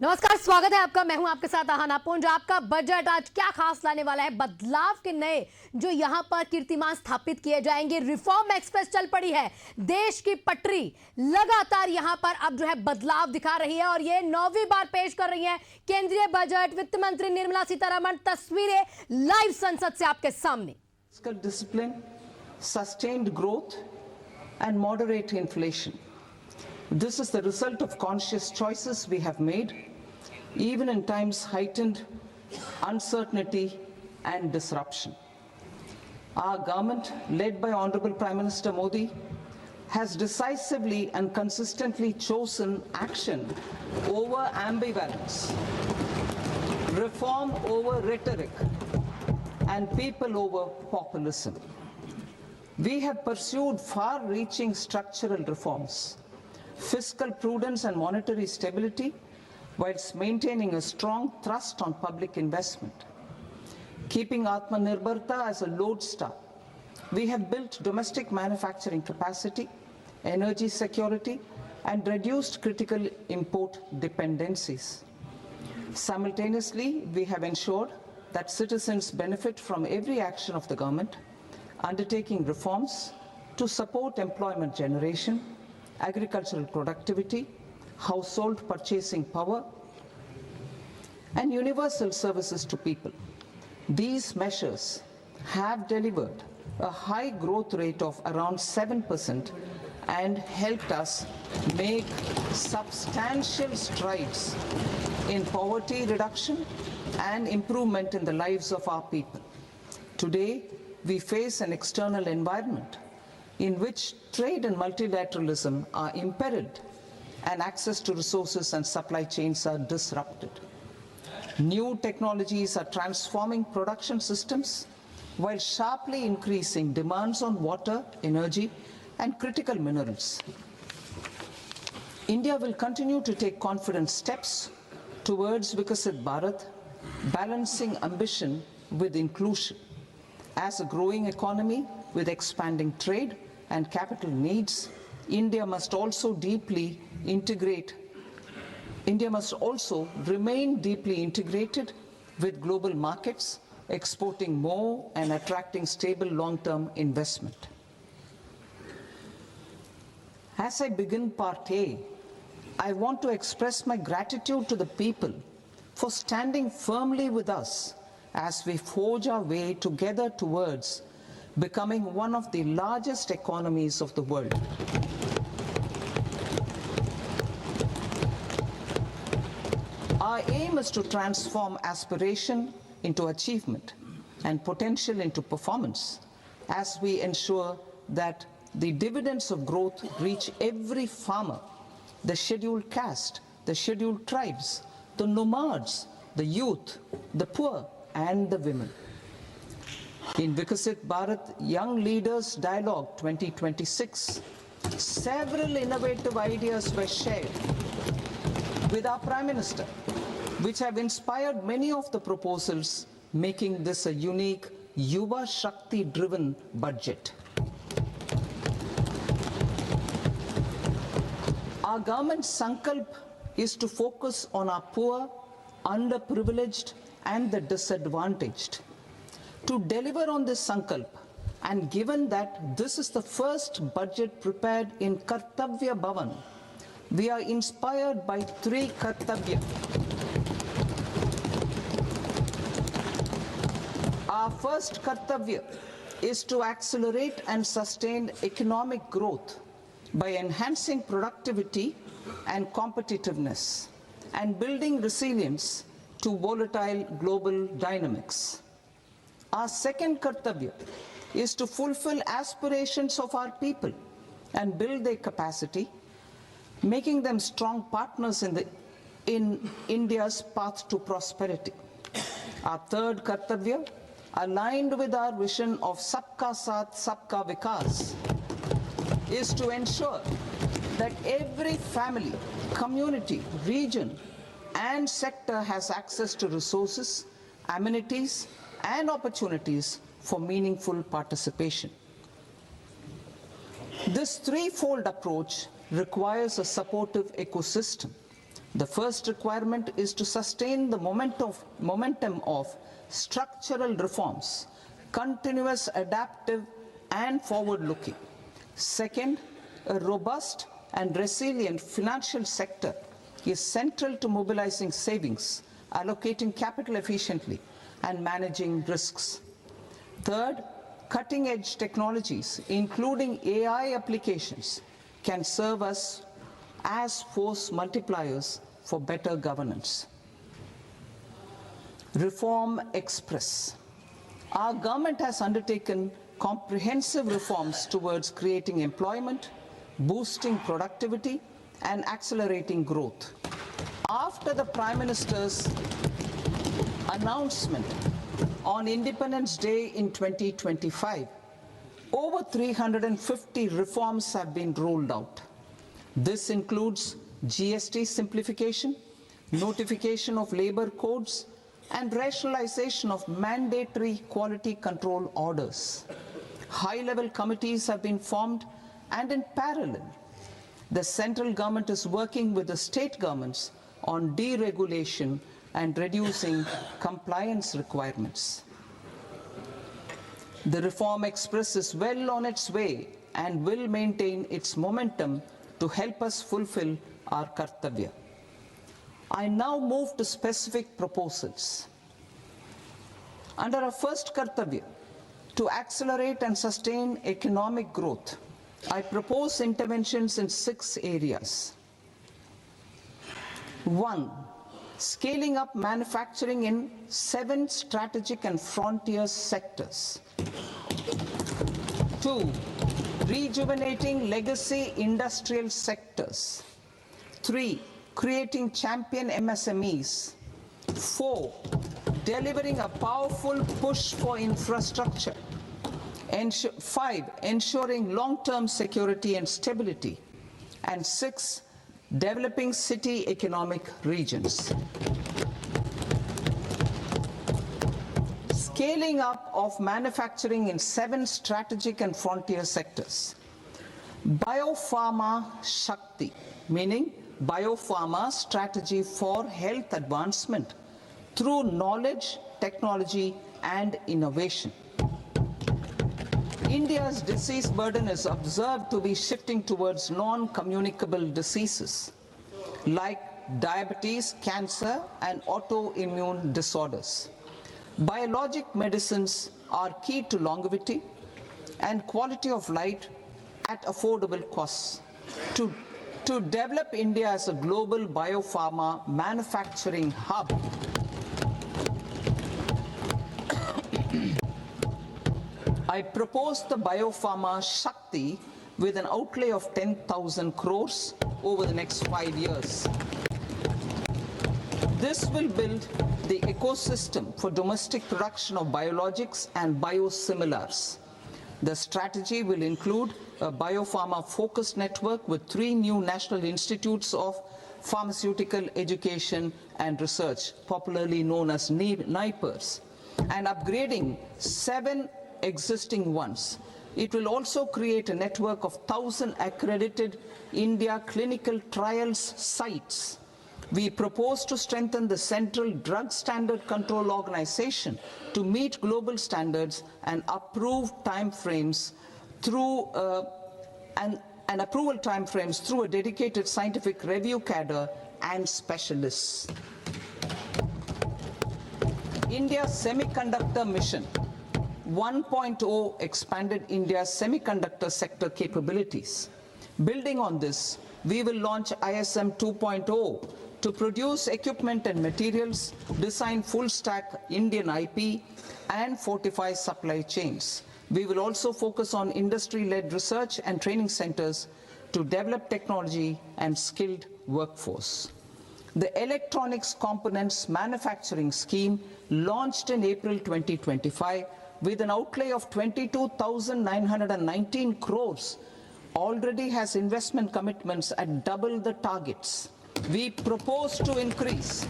नमस्कार, स्वागत है आपका। मैं हूं आपके साथ आहाना पुंज। आपका बजट आज क्या खास लाने वाला है? बदलाव के नए जो यहां पर कीर्तिमान स्थापित किए जाएंगे। रिफॉर्म एक्सप्रेस चल पड़ी है, देश की पटरी लगातार यहां पर अब जो है बदलाव दिखा रही है और ये 9वीं बार पेश कर रही है केंद्रीय बजट। वित्त मंत्री निर्मला सीतारमण तस्वीरें लाइव संसद से आपके सामने। Discipline, sustained growth and moderate inflation. This is the result of conscious choices we have made, even in times heightened uncertainty and disruption. Our government, led by Honorable Prime Minister Modi, has decisively and consistently chosen action over ambivalence, reform over rhetoric, and people over populism. We have pursued far-reaching structural reforms, fiscal prudence and monetary stability, whilst maintaining a strong thrust on public investment. Keeping Atmanirbharta as a lodestar, we have built domestic manufacturing capacity, energy security, and reduced critical import dependencies. Simultaneously, we have ensured that citizens benefit from every action of the government, undertaking reforms to support employment generation, agricultural productivity, household purchasing power, and universal services to people. These measures have delivered a high growth rate of around 7% and helped us make substantial strides in poverty reduction and improvement in the lives of our people. Today, we face an external environment in which trade and multilateralism are imperiled and access to resources and supply chains are disrupted. New technologies are transforming production systems while sharply increasing demands on water, energy, and critical minerals. India will continue to take confident steps towards Vikasit Bharat, balancing ambition with inclusion. As a growing economy with expanding trade and capital needs, India must also remain deeply integrated with global markets, exporting more and attracting stable long-term investment. As I begin part A, I want to express my gratitude to the people for standing firmly with us as we forge our way together towards becoming one of the largest economies of the world. Our aim is to transform aspiration into achievement and potential into performance as we ensure that the dividends of growth reach every farmer, the scheduled caste, the scheduled tribes, the nomads, the youth, the poor, and the women. In Vikasit Bharat Young Leaders Dialogue 2026, several innovative ideas were shared with our Prime Minister, which have inspired many of the proposals, making this a unique Yuva Shakti-driven budget. Our government's sankalp is to focus on our poor, underprivileged, and the disadvantaged. To deliver on this sankalp, and given that this is the first budget prepared in Kartavya Bhavan, we are inspired by 3 Kartavya. Our first Kartavya is to accelerate and sustain economic growth by enhancing productivity and competitiveness and building resilience to volatile global dynamics. Our second Kartavya is to fulfill aspirations of our people and build their capacity, making them strong partners in India's path to prosperity. Our third Kartavya, aligned with our vision of Sabka Saath, Sabka Vikas, is to ensure that every family, community, region, and sector has access to resources, amenities, and opportunities for meaningful participation. This threefold approach requires a supportive ecosystem The first requirement is to sustain the momentum of structural reforms, continuous, adaptive, and forward-looking. Second, a robust and resilient financial sector is central to mobilizing savings, allocating capital efficiently, and managing risks. Third, cutting-edge technologies, including AI applications, can serve us as force multipliers for better governance. Reform Express. Our government has undertaken comprehensive reforms towards creating employment, boosting productivity, and accelerating growth. After the Prime Minister's announcement on Independence Day in 2025, over 350 reforms have been rolled out. This includes GST simplification, notification of labor codes, and rationalization of mandatory quality control orders. High-level committees have been formed, and in parallel, the central government is working with the state governments on deregulation and reducing compliance requirements. The Reform Express is well on its way and will maintain its momentum to help us fulfill our kartavya. I now move to specific proposals. Under our first kartavya, to accelerate and sustain economic growth, I propose interventions in 6 areas. 1. Scaling up manufacturing in 7 strategic and frontier sectors. 2. Rejuvenating legacy industrial sectors. 3. Creating champion MSMEs. 4. Delivering a powerful push for infrastructure. 5. Ensuring long-term security and stability. And 6. Developing city economic regions. Scaling up of manufacturing in 7 strategic and frontier sectors. Biopharma Shakti, meaning biopharma strategy for health advancement through knowledge, technology, and innovation. India's disease burden is observed to be shifting towards non-communicable diseases like diabetes, cancer, and autoimmune disorders. Biologic medicines are key to longevity and quality of life at affordable costs. To develop India as a global biopharma manufacturing hub, I propose the Biopharma Shakti with an outlay of 10,000 crores over the next 5 years. This will build the ecosystem for domestic production of biologics and biosimilars. The strategy will include a biopharma-focused network with 3 new national institutes of pharmaceutical education and research, popularly known as NIPERs, and upgrading 7 existing ones. It will also create a network of 1,000 accredited India clinical trials sites. We propose to strengthen the Central Drug Standard Control Organization to meet global standards and approve timeframes through and approval timeframes through a dedicated scientific review cadre and specialists. India's semiconductor mission 1.0 expanded India's semiconductor sector capabilities. Building on this, we will launch ISM 2.0 to produce equipment and materials, design full-stack Indian IP, and fortify supply chains. We will also focus on industry-led research and training centers to develop technology and skilled workforce. The Electronics Components Manufacturing Scheme, launched in April 2025, with an outlay of 22,919 crores, already has investment commitments at double the targets. We propose to increase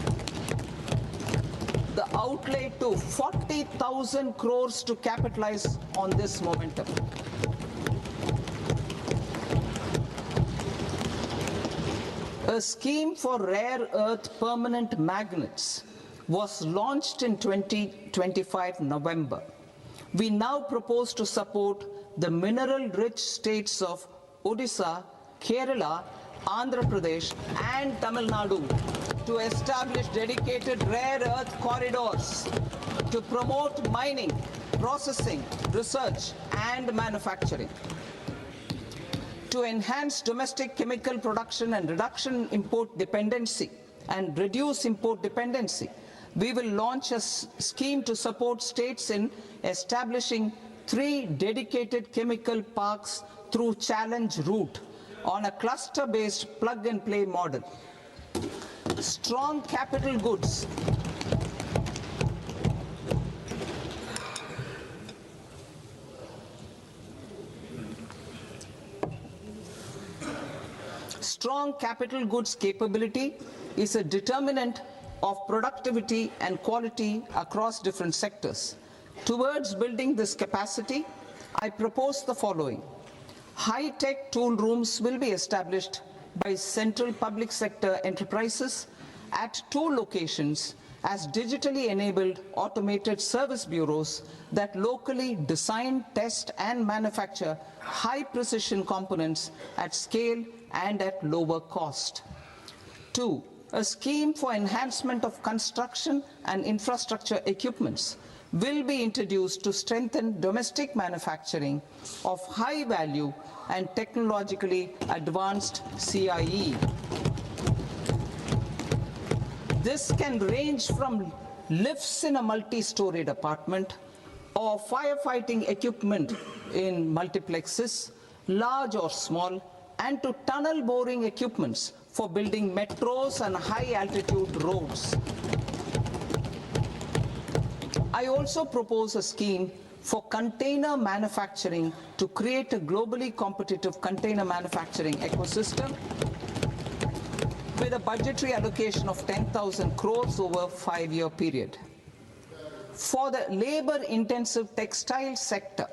the outlay to 40,000 crores to capitalize on this momentum. A scheme for rare earth permanent magnets was launched in 2025 November. We now propose to support the mineral-rich states of Odisha, Kerala, Andhra Pradesh and Tamil Nadu to establish dedicated rare earth corridors to promote mining, processing, research and manufacturing. To enhance domestic chemical production and reduction import dependency and reduce import dependency, we will launch a scheme to support states in establishing 3 dedicated chemical parks through challenge route on a cluster-based plug-and-play model. Strong capital goods. Strong capital goods capability is a determinant of productivity and quality across different sectors. Towards building this capacity, I propose the following. High-tech tool rooms will be established by central public sector enterprises at 2 locations as digitally enabled automated service bureaus that locally design, test and manufacture high-precision components at scale and at lower cost. 2. A scheme for enhancement of construction and infrastructure equipments will be introduced to strengthen domestic manufacturing of high value and technologically advanced CIE. This can range from lifts in a multi-storied apartment or firefighting equipment in multiplexes, large or small, and to tunnel boring equipments for building metros and high-altitude roads. I also propose a scheme for container manufacturing to create a globally competitive container manufacturing ecosystem with a budgetary allocation of 10,000 crores over a 5-year period. For the labor-intensive textile sector,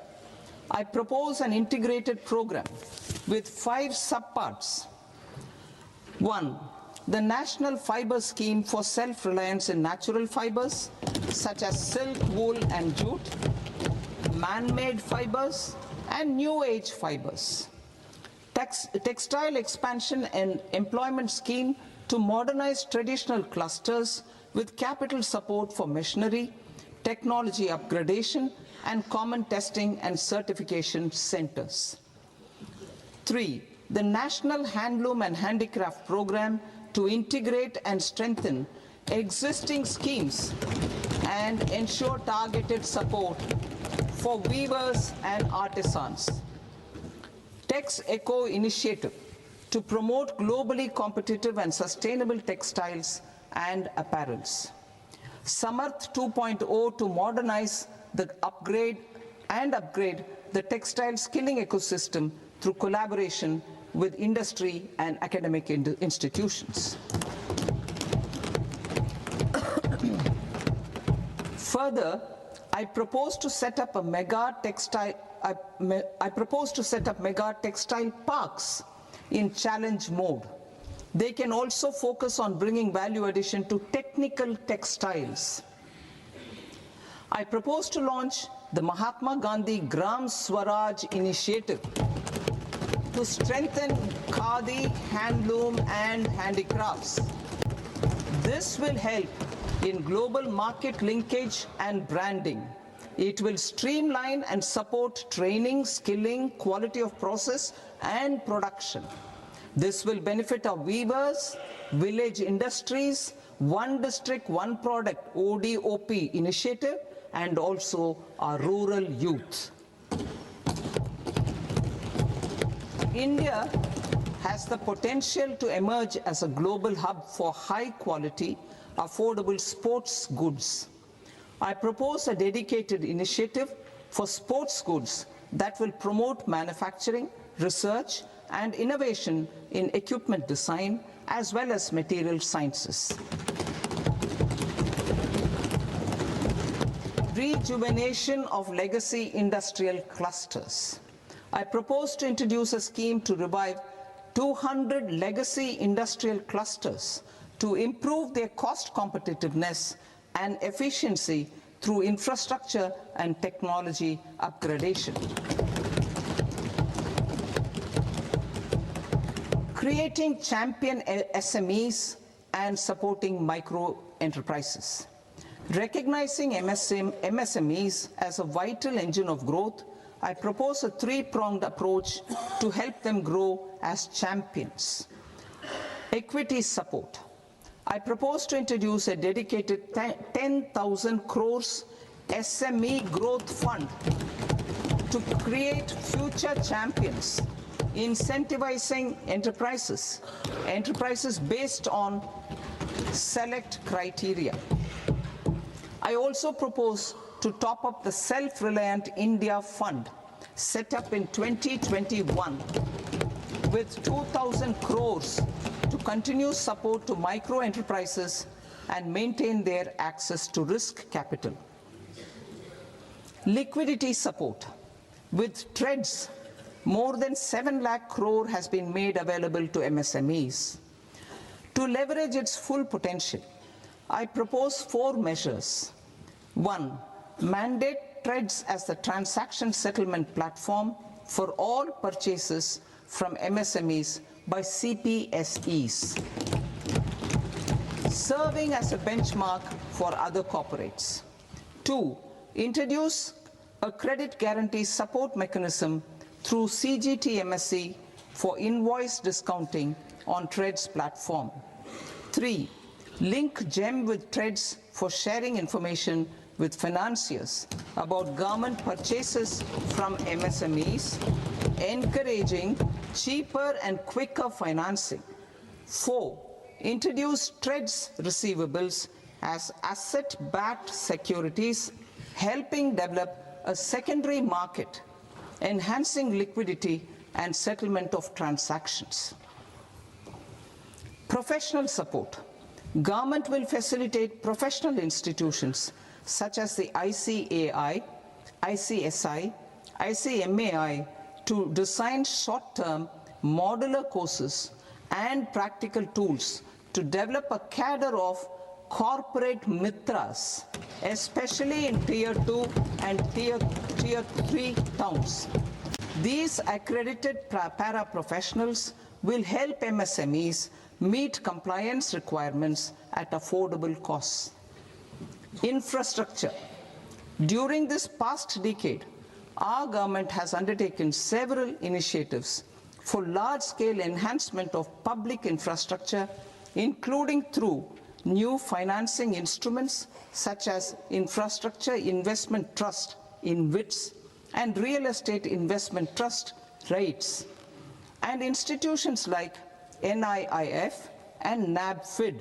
I propose an integrated program with 5 subparts. 1. The National Fiber Scheme for Self-Reliance in Natural Fibers, such as silk, wool and jute, man-made fibers, and new age fibers. Textile expansion and employment scheme to modernize traditional clusters with capital support for machinery, technology upgradation, and common testing and certification centers. 3. The National Handloom and Handicraft Program to integrate and strengthen existing schemes and ensure targeted support for weavers and artisans. Tex Eco Initiative to promote globally competitive and sustainable textiles and apparels. Samarth 2.0 to modernize the upgrade the textile skilling ecosystem through collaboration with industry and academic institutions. Further, I propose to set up mega textile parks in challenge mode. They can also focus on bringing value addition to technical textiles. I propose to launch the Mahatma Gandhi Gram Swaraj initiative to strengthen khadi, handloom and handicrafts. This will help in global market linkage and branding. It will streamline and support training, skilling, quality of process and production. This will benefit our weavers, village industries, one district, one product ODOP initiative, and also our rural youth. India has the potential to emerge as a global hub for high quality, affordable sports goods. I propose a dedicated initiative for sports goods that will promote manufacturing, research, and innovation in equipment design as well as material sciences. Rejuvenation of legacy industrial clusters. I propose to introduce a scheme to revive 200 legacy industrial clusters to improve their cost competitiveness and efficiency through infrastructure and technology upgradation. Creating champion SMEs and supporting micro enterprises. Recognizing MSMEs as a vital engine of growth, I propose a three-pronged approach to help them grow as champions. Equity support. I propose to introduce a dedicated 10,000 crores SME growth fund to create future champions, incentivizing enterprises based on select criteria. I also propose to top up the Self-Reliant India Fund set up in 2021 with 2,000 crores to continue support to micro enterprises and maintain their access to risk capital. Liquidity support. With TREDS, more than 7 lakh crore has been made available to MSMEs. To leverage its full potential, I propose 4 measures. 1. Mandate TREDS as the transaction settlement platform for all purchases from MSMEs by CPSEs, serving as a benchmark for other corporates. 2. Introduce a credit guarantee support mechanism through CGT-MSE for invoice discounting on TREDS platform. 3. Link GEM with TREDS for sharing information with financiers about government purchases from MSMEs, encouraging cheaper and quicker financing. 4. Introduce TREDS receivables as asset-backed securities, helping develop a secondary market, enhancing liquidity and settlement of transactions. Professional support. Government will facilitate professional institutions such as the ICAI, ICSI, ICMAI to design short-term modular courses and practical tools to develop a cadre of corporate mitras, especially in Tier 2 and Tier 3 towns. These accredited para-professionals will help MSMEs meet compliance requirements at affordable costs. Infrastructure. During this past decade, our government has undertaken several initiatives for large-scale enhancement of public infrastructure, including through new financing instruments such as Infrastructure Investment Trust (InvITs) and Real Estate Investment Trust (REITs), and institutions like NIIF and NABFID.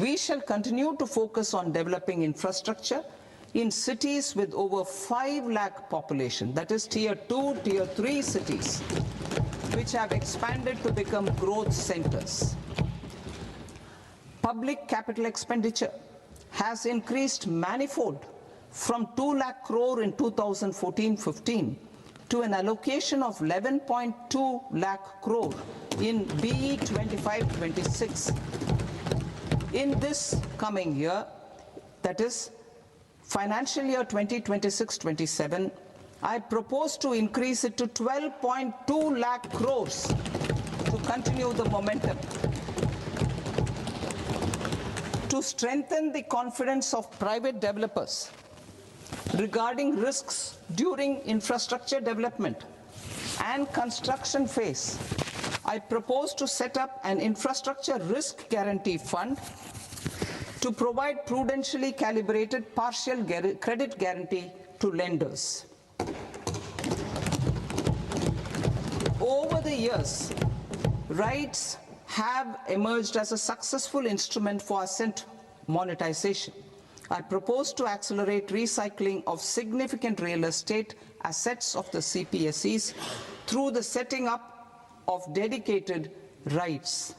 We shall continue to focus on developing infrastructure in cities with over 5 lakh population, that is Tier 2, Tier 3 cities, which have expanded to become growth centers. Public capital expenditure has increased manifold from 2 lakh crore in 2014-15 to an allocation of 11.2 lakh crore in BE 25-26. In this coming year, that is financial year 2026-27, I propose to increase it to 12.2 lakh crores to continue the momentum. To strengthen the confidence of private developers regarding risks during infrastructure development and construction phase, I propose to set up an infrastructure risk guarantee fund to provide prudentially calibrated partial credit guarantee to lenders. Over the years, REITs have emerged as a successful instrument for asset monetization. I propose to accelerate recycling of significant real estate assets of the CPSEs through the setting up of dedicated REITs.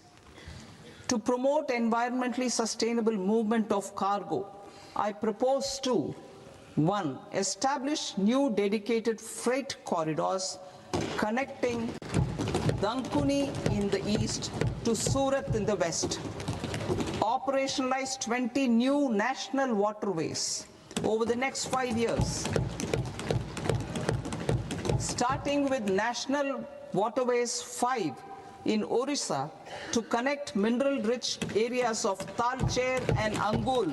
To promote environmentally sustainable movement of cargo, I propose to 1. Establish new dedicated freight corridors connecting Dankuni in the east to Surat in the west. Operationalize 20 new national waterways over the next 5 years. Starting with National Waterways 5 in Orissa to connect mineral-rich areas of Talcher and Angul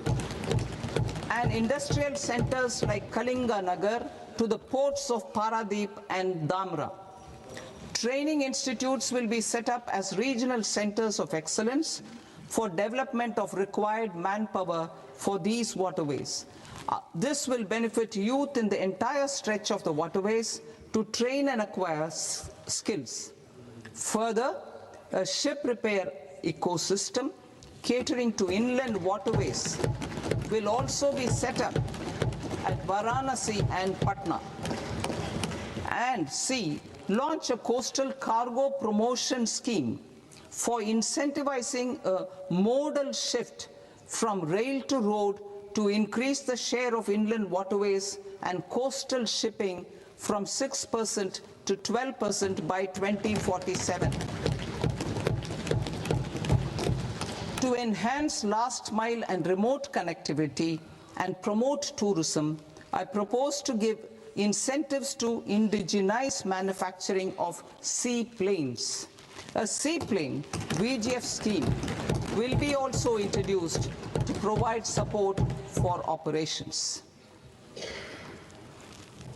and industrial centers like Kalinga Nagar to the ports of Paradeep and Dhamra. Training institutes will be set up as regional centers of excellence for development of required manpower for these waterways. This will benefit youth in the entire stretch of the waterways to train and acquire skills. Further, a ship repair ecosystem catering to inland waterways will also be set up at Varanasi and Patna. And C, launch a coastal cargo promotion scheme for incentivizing a modal shift from rail to road to increase the share of inland waterways and coastal shipping from 6% to 12% by 2047. To enhance last mile and remote connectivity and promote tourism, I propose to give incentives to indigenize manufacturing of seaplanes. A seaplane VGF scheme will be also introduced to provide support for operations.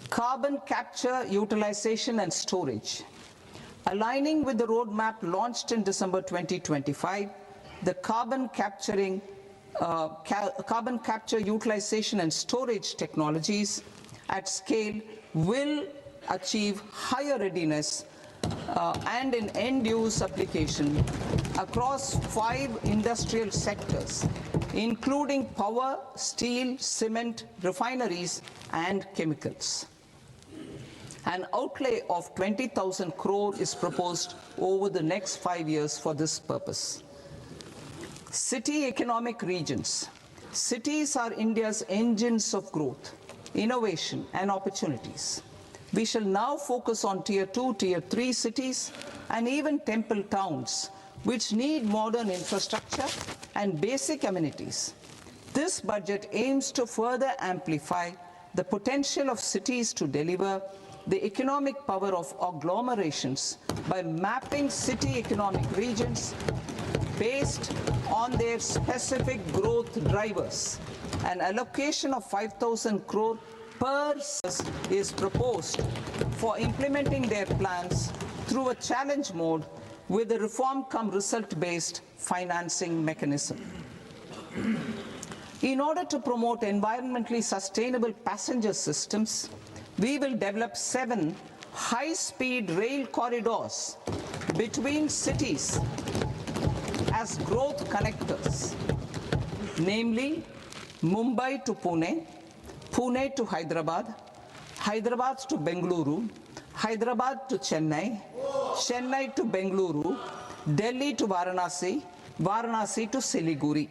Carbon capture, utilization and storage. Aligning with the roadmap launched in December 2025, the carbon capture, utilization and storage technologies at scale will achieve higher readiness and in end-use application across 5 industrial sectors, including power, steel, cement, refineries, and chemicals. An outlay of 20,000 crore is proposed over the next 5 years for this purpose. City economic regions. Cities are India's engines of growth, innovation, and opportunities. We shall now focus on Tier 2, Tier 3 cities, and even temple towns, which need modern infrastructure and basic amenities. This budget aims to further amplify the potential of cities to deliver the economic power of agglomerations by mapping city economic regions based on their specific growth drivers. An allocation of 5,000 crore per is proposed for implementing their plans through a challenge mode with a reform cum result-based financing mechanism. In order to promote environmentally sustainable passenger systems, we will develop 7 high-speed rail corridors between cities as growth connectors, namely Mumbai to Pune, Pune to Hyderabad, Hyderabad to Bengaluru, Hyderabad to Chennai, Chennai to Bengaluru, Delhi to Varanasi, Varanasi to Siliguri.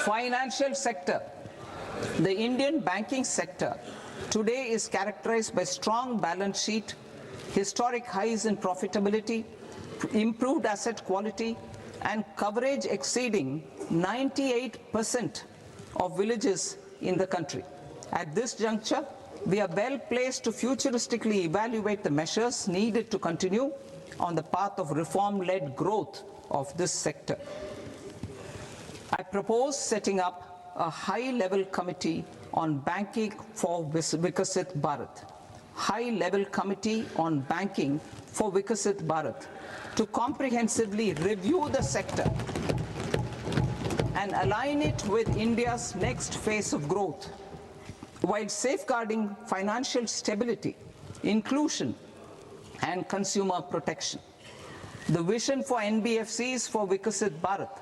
Financial sector. The Indian banking sector today is characterized by strong balance sheet, historic highs in profitability, improved asset quality, and coverage exceeding 98% of villages in the country. At this juncture, we are well placed to futuristically evaluate the measures needed to continue on the path of reform-led growth of this sector. I propose setting up a high-level committee on banking for Vikasit Bharat. High-level committee on banking for Vikasit Bharat to comprehensively review the sector and align it with India's next phase of growth, while safeguarding financial stability, inclusion, and consumer protection. The vision for NBFCs for Vikasit Bharat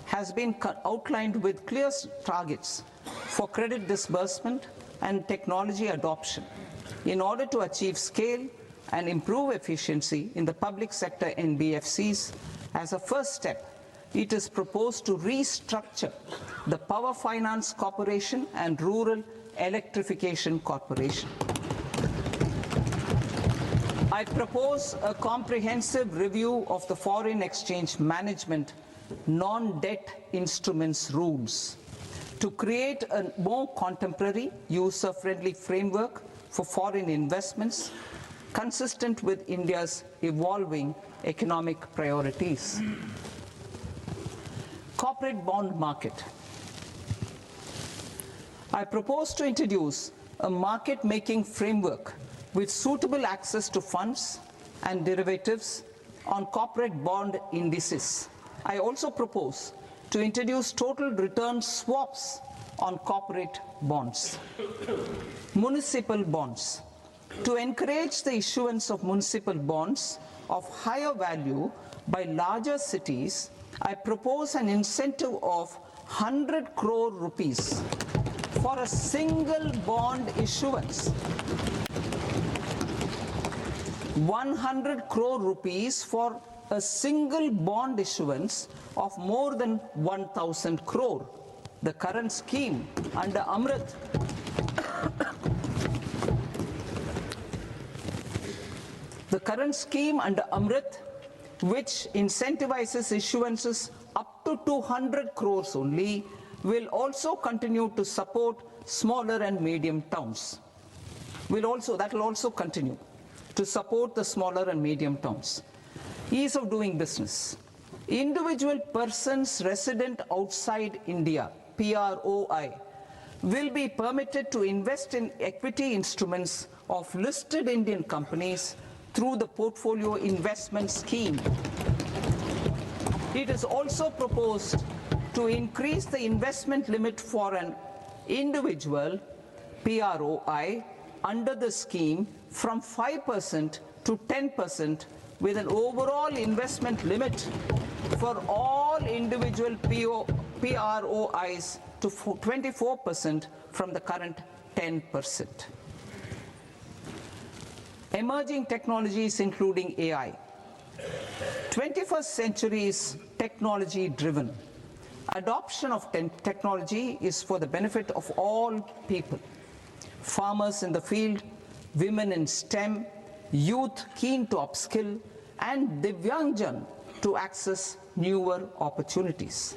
has been outlined with clear targets for credit disbursement and technology adoption in order to achieve scale and improve efficiency in the public sector NBFCs. As a first step, it is proposed to restructure the Power Finance Corporation and Rural Electrification Corporation. I propose a comprehensive review of the foreign exchange management non-debt instruments rules to create a more contemporary, user-friendly framework for foreign investments consistent with India's evolving economic priorities. Corporate bond market. I propose to introduce a market-making framework with suitable access to funds and derivatives on corporate bond indices. I also propose to introduce total return swaps on corporate bonds. Municipal bonds. To encourage the issuance of municipal bonds of higher value by larger cities, I propose an incentive of 100 crore rupees for a single bond issuance. 100 crore rupees for a single bond issuance of more than 1,000 crore. The current scheme under Amrit which incentivizes issuances up to 200 crores only, will also continue to support smaller and medium towns. That will also continue to support the smaller and medium towns. Ease of doing business. Individual persons resident outside India, PROI, will be permitted to invest in equity instruments of listed Indian companies through the Portfolio Investment Scheme. It is also proposed to increase the investment limit for an individual PROI under the scheme from 5% to 10%, with an overall investment limit for all individual PROIs to 24% from the current 10%. Emerging technologies including AI. 21st century is technology driven. Adoption of technology is for the benefit of all people. Farmers in the field, women in STEM, youth keen to upskill, and Divyangjan to access newer opportunities.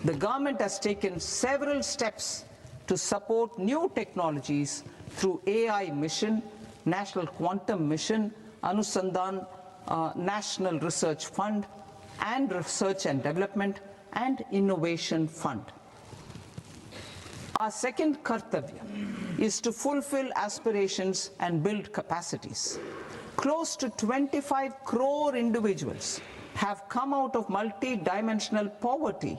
The government has taken several steps to support new technologies through AI Mission, National Quantum Mission, Anusandhan National Research Fund, and Research and Development and Innovation Fund. Our second kartavya is to fulfill aspirations and build capacities. Close to 25 crore individuals have come out of multi-dimensional poverty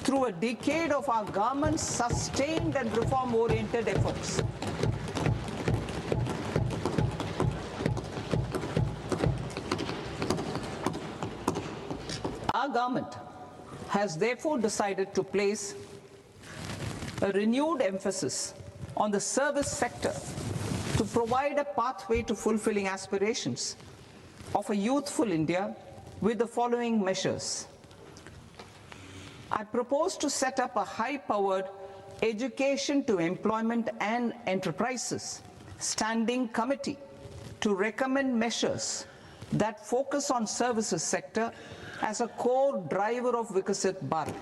through a decade of our government's sustained and reform-oriented efforts. Our government has therefore decided to place a renewed emphasis on the service sector to provide a pathway to fulfilling aspirations of a youthful India with the following measures. I propose to set up a high-powered Education to Employment and Enterprises Standing Committee to recommend measures that focus on services sector as a core driver of Viksit Bharat.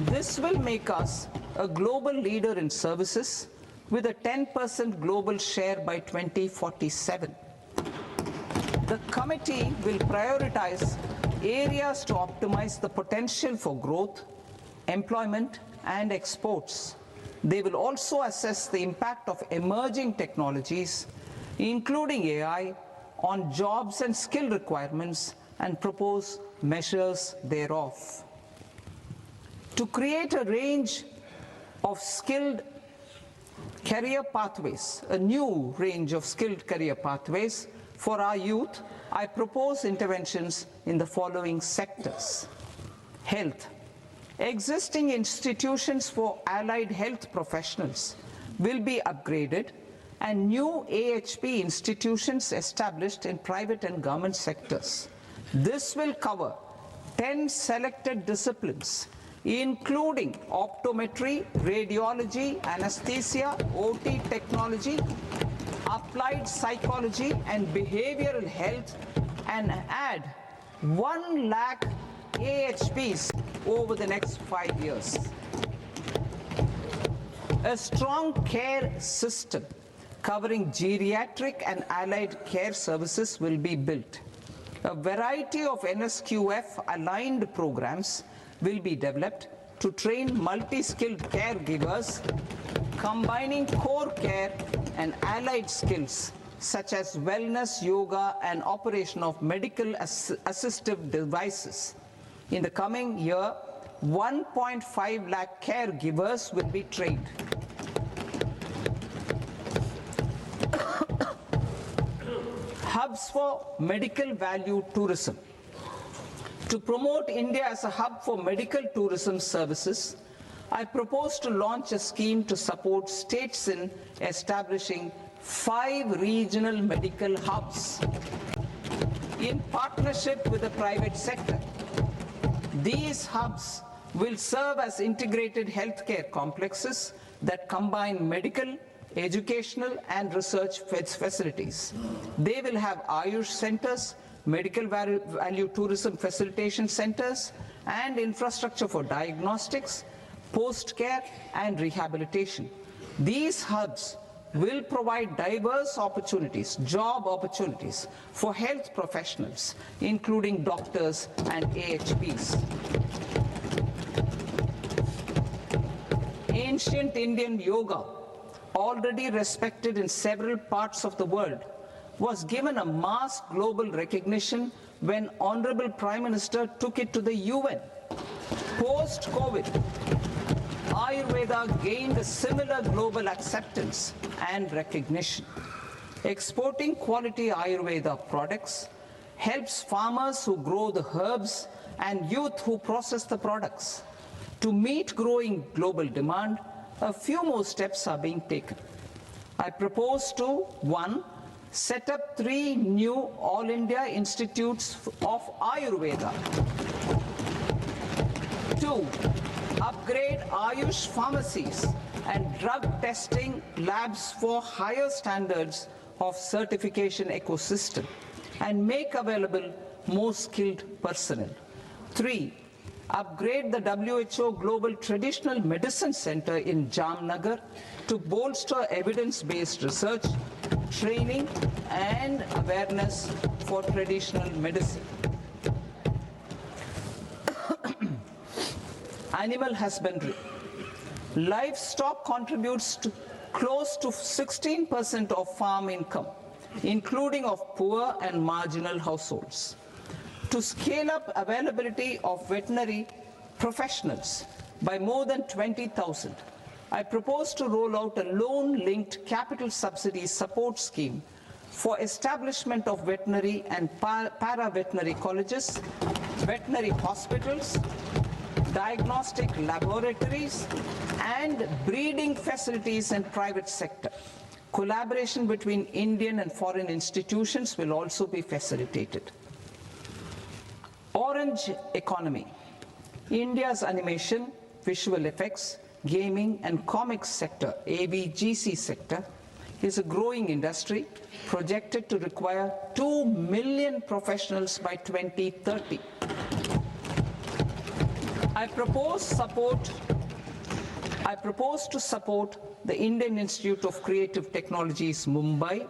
This will make us a global leader in services with a 10% global share by 2047. The committee will prioritize areas to optimize the potential for growth, employment, and exports. They will also assess the impact of emerging technologies, including AI, on jobs and skill requirements and propose measures thereof. To create a range of skilled career pathways, a new range of skilled career pathways for our youth, I propose interventions in the following sectors. Health. Existing institutions for allied health professionals will be upgraded and new AHP institutions established in private and government sectors. This will cover 10 selected disciplines, including optometry, radiology, anesthesia, OT technology, applied psychology and behavioral health, and add 1 lakh AHPs over the next 5 years. A strong care system covering geriatric and allied care services will be built. A variety of NSQF aligned programs will be developed to train multi-skilled caregivers, combining core care and allied skills such as wellness, yoga, and operation of medical assistive devices. In the coming year, 1.5 lakh caregivers will be trained. Hubs for medical value tourism. To promote India as a hub for medical tourism services, I propose to launch a scheme to support states in establishing 5 regional medical hubs in partnership with the private sector. These hubs will serve as integrated healthcare complexes that combine medical, educational, and research facilities. They will have Ayush centers, medical value tourism facilitation centers, and infrastructure for diagnostics, post-care, and rehabilitation. These hubs will provide diverse opportunities, job opportunities for health professionals, including doctors and AHPs. Ancient Indian yoga, already respected in several parts of the world, was given a mass global recognition when Honorable Prime Minister took it to the UN. Post-COVID, Ayurveda gained a similar global acceptance and recognition. Exporting quality Ayurveda products helps farmers who grow the herbs and youth who process the products. To meet growing global demand, a few more steps are being taken. I propose to 1. Set up 3 new All India Institutes of Ayurveda. 2. Upgrade Ayush pharmacies and drug testing labs for higher standards of certification ecosystem and make available more skilled personnel. 3. Upgrade the WHO Global Traditional Medicine Center in Jamnagar to bolster evidence-based research, training, and awareness for traditional medicine. Animal husbandry. Livestock contributes to close to 16% of farm income, including of poor and marginal households. To scale up availability of veterinary professionals by more than 20,000, I propose to roll out a loan-linked capital subsidy support scheme for establishment of veterinary and para-veterinary colleges, veterinary hospitals, diagnostic laboratories, and breeding facilities in private sector. Collaboration between Indian and foreign institutions will also be facilitated. Orange economy. India's animation, visual effects, gaming and comics sector, AVGC sector, is a growing industry projected to require 2 million professionals by 2030. I propose to support the Indian Institute of Creative Technologies, Mumbai,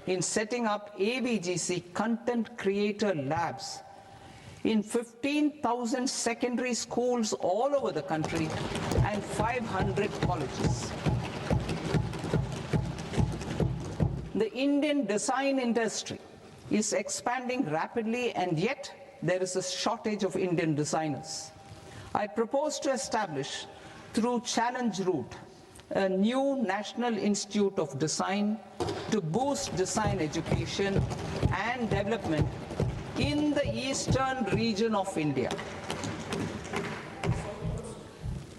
in setting up AVGC content creator labs in 15,000 secondary schools all over the country and 500 colleges. The Indian design industry is expanding rapidly, and yet there is a shortage of Indian designers. I propose to establish, through Challenge Route, a new National Institute of Design to boost design education and development in the eastern region of India.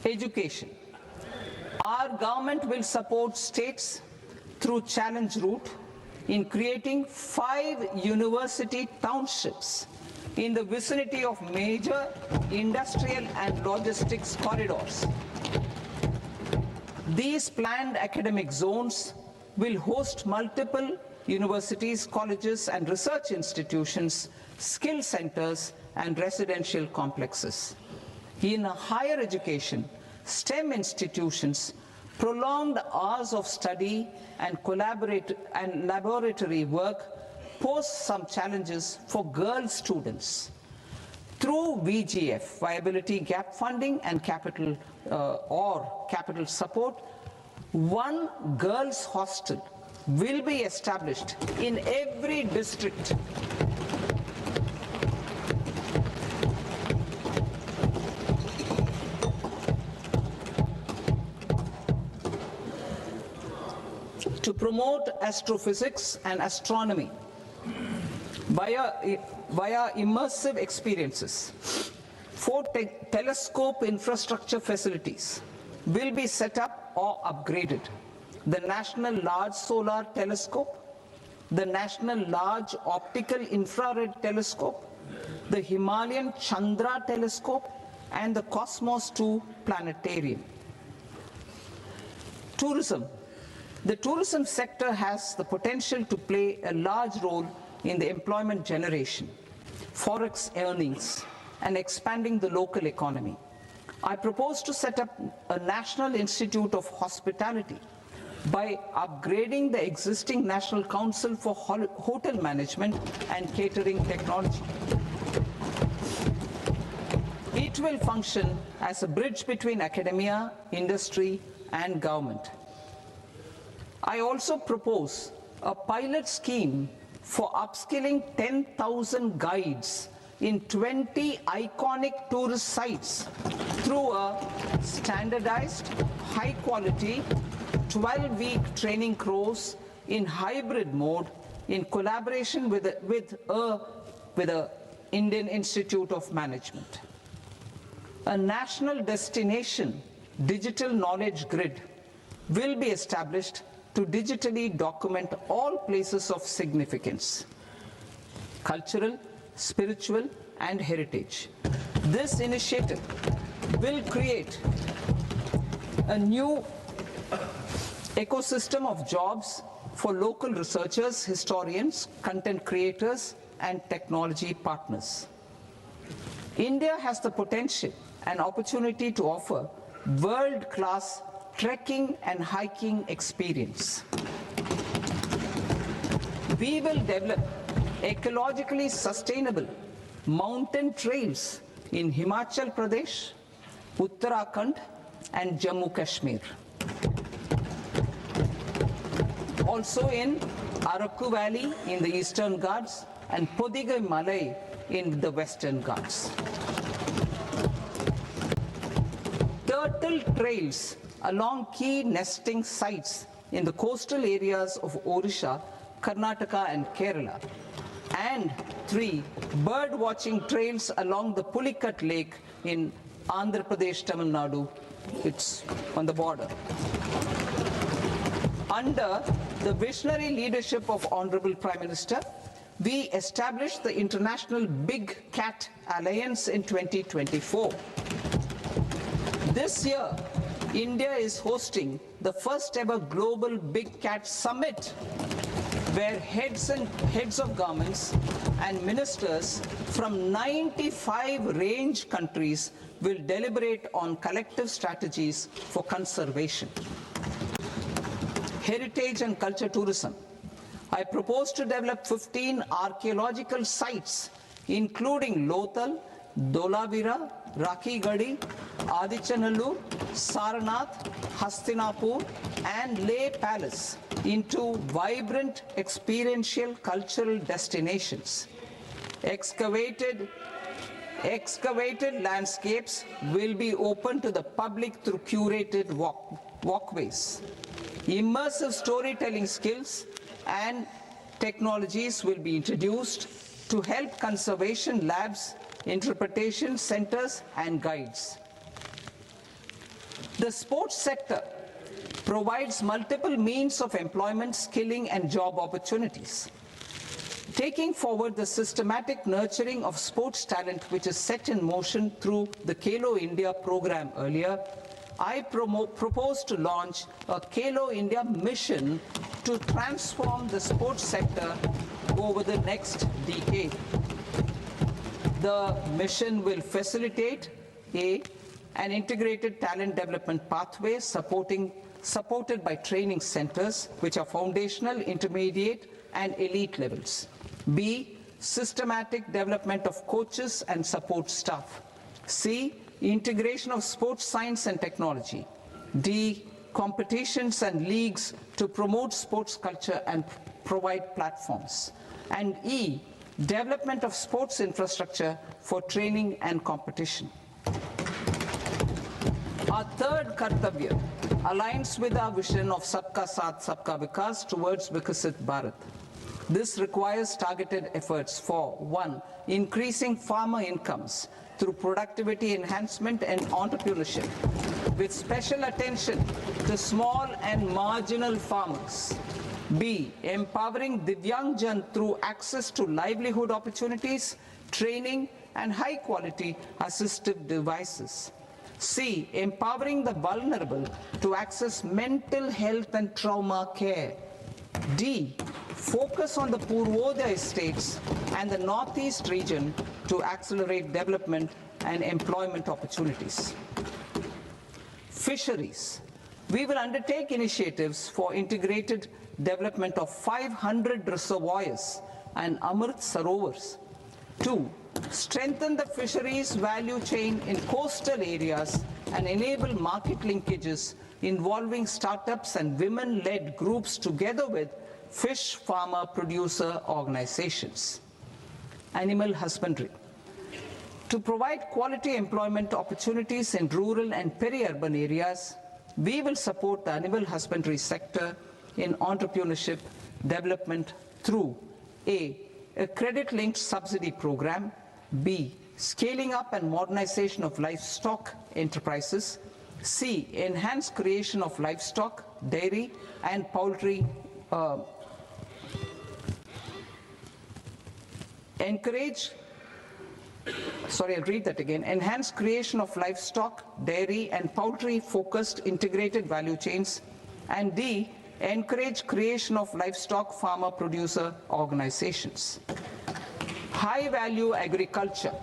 Education. Our government will support states through challenge route in creating 5 university townships in the vicinity of major industrial and logistics corridors. These planned academic zones will host multiple universities, colleges, and research institutions, skill centers, and residential complexes. In higher education, STEM institutions, prolonged hours of study and laboratory work pose some challenges for girl students. Through VGF, Viability Gap Funding and capital support, one girls' hostel will be established in every district. To promote astrophysics and astronomy via immersive experiences. 4 telescope infrastructure facilities will be set up or upgraded. The National Large Solar Telescope, the National Large Optical Infrared Telescope, the Himalayan Chandra Telescope, and the Cosmos 2 Planetarium. Tourism. The tourism sector has the potential to play a large role in the employment generation, forex earnings, and expanding the local economy. I propose to set up a National Institute of Hospitality by upgrading the existing National Council for Hotel Management and Catering Technology. It will function as a bridge between academia, industry, and government. I also propose a pilot scheme for upskilling 10,000 guides in 20 iconic tourist sites through a standardized, high-quality, 12-week training course in hybrid mode in collaboration with the Indian Institute of Management. A national destination digital knowledge grid will be established to digitally document all places of significance, cultural, spiritual, and heritage. This initiative will create a new ecosystem of jobs for local researchers, historians, content creators, and technology partners. India has the potential and opportunity to offer world-class trekking and hiking experience. We will develop ecologically sustainable mountain trails in Himachal Pradesh, Uttarakhand, and Jammu Kashmir. Also in Araku Valley in the Eastern Ghats and Podigai Malai in the Western Ghats. Turtle trails along key nesting sites in the coastal areas of Odisha, Karnataka, and Kerala. And 3 bird watching trails along the Pulikat Lake in Andhra Pradesh, Tamil Nadu. It's on the border. Under the visionary leadership of Honorable Prime Minister, we established the International Big Cat Alliance in 2024. This year, India is hosting the first ever Global Big Cat Summit, where heads of governments and ministers from 95 range countries will deliberate on collective strategies for conservation. Heritage and culture tourism. I propose to develop 15 archaeological sites, including Lothal, Dolavira, Rakhi Gadi, Adichanallur, Saranath, Hastinapur, and Leh Palace into vibrant experiential cultural destinations. Excavated landscapes will be open to the public through curated walkways. Immersive storytelling skills and technologies will be introduced to help conservation labs, interpretation centers, and guides. The sports sector provides multiple means of employment, skilling, and job opportunities. Taking forward the systematic nurturing of sports talent which is set in motion through the Khelo India program earlier, I propose to launch a Khelo India mission to transform the sports sector over the next decade. The mission will facilitate an integrated talent development pathway supported by training centers which are foundational, intermediate, and elite levels. B, systematic development of coaches and support staff. C, integration of sports science and technology. D, competitions and leagues to promote sports culture and provide platforms. And E, development of sports infrastructure for training and competition. Our third Kartavya aligns with our vision of Sabka Saath, Sabka Vikas towards Vikasit Bharat. This requires targeted efforts for 1. Increasing farmer incomes through productivity enhancement and entrepreneurship, with special attention to small and marginal farmers. B. Empowering Divyangjan through access to livelihood opportunities, training, and high-quality assistive devices. C. Empowering the vulnerable to access mental health and trauma care. D. Focus on the Purvodaya states and the Northeast region to accelerate development and employment opportunities. Fisheries. We will undertake initiatives for integrated development of 500 reservoirs and Amrit Sarovars. 2. Strengthen the fisheries value chain in coastal areas and enable market linkages involving startups and women-led groups together with fish farmer producer organizations. Animal husbandry. To provide quality employment opportunities in rural and peri-urban areas, we will support the animal husbandry sector in entrepreneurship development through A. A credit-linked subsidy program, B. Scaling up and modernization of livestock enterprises, C. Enhanced creation of livestock, dairy, and poultry enhanced creation of livestock, dairy, and poultry-focused integrated value chains, and D, encourage creation of livestock farmer-producer organizations. High-value agriculture.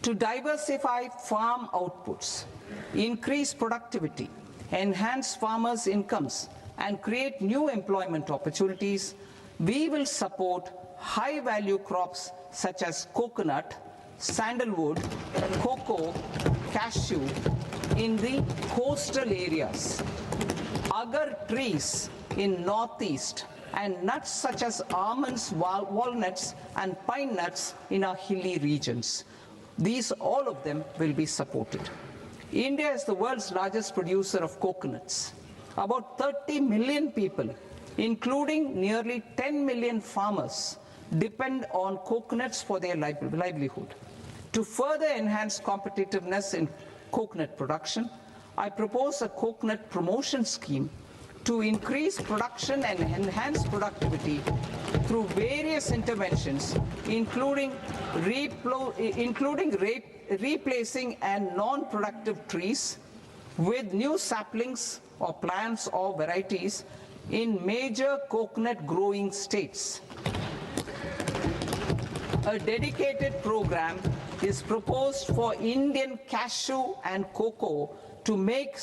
To diversify farm outputs, increase productivity, enhance farmers' incomes, and create new employment opportunities, we will support high-value crops such as coconut, sandalwood, cocoa, cashew in the coastal areas, agar trees in northeast, and nuts such as almonds, walnuts, and pine nuts in our hilly regions. These, all of them, will be supported. India is the world's largest producer of coconuts. About 30 million people, including nearly 10 million farmers, depend on coconuts for their livelihood. To further enhance competitiveness in coconut production, I propose a coconut promotion scheme to increase production and enhance productivity through various interventions, including replacing and non-productive trees with new saplings or plants or varieties in major coconut growing states. A dedicated program is proposed for Indian cashew and cocoa to make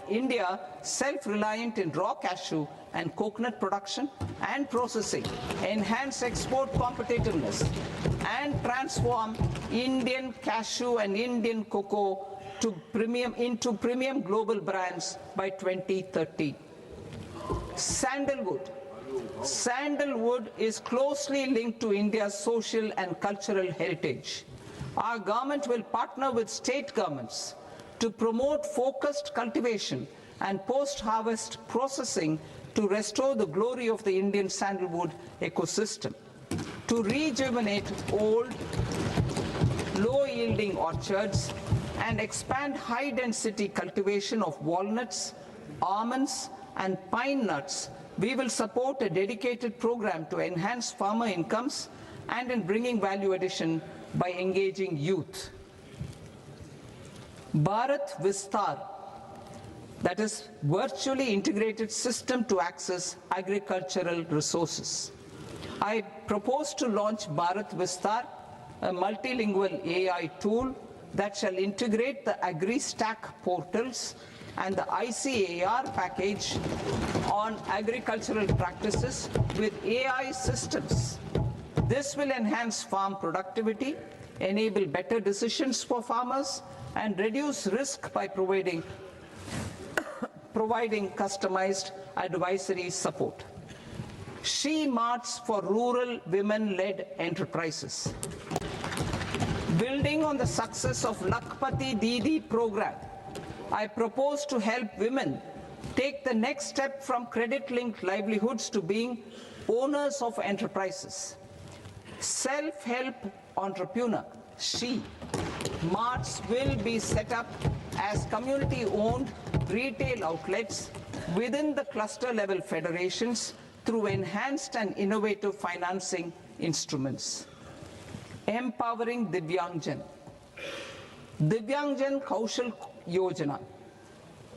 India self-reliant in raw cashew and coconut production and processing, enhance export competitiveness, and transform Indian cashew and Indian cocoa into premium global brands by 2030. Sandalwood. Sandalwood is closely linked to India's social and cultural heritage. Our government will partner with state governments to promote focused cultivation and post-harvest processing to restore the glory of the Indian sandalwood ecosystem, to rejuvenate old, low-yielding orchards, and expand high-density cultivation of walnuts, almonds, and pine nuts, we will support a dedicated program to enhance farmer incomes and in bringing value addition by engaging youth. Bharat Vistar, that is virtually integrated system to access agricultural resources. I propose to launch Bharat Vistar, a multilingual AI tool that shall integrate the AgriStack portals and the ICAR package on agricultural practices with AI systems. This will enhance farm productivity, enable better decisions for farmers, and reduce risk by providing customized advisory support. She Marts for rural women-led enterprises. Building on the success of Lakpati Didi program, I propose to help women take the next step from credit-linked livelihoods to being owners of enterprises. Self-help entrepreneur, She Marts will be set up as community-owned retail outlets within the cluster-level federations through enhanced and innovative financing instruments. Empowering Divyangjan. Divyangjan Kaushal Yojana.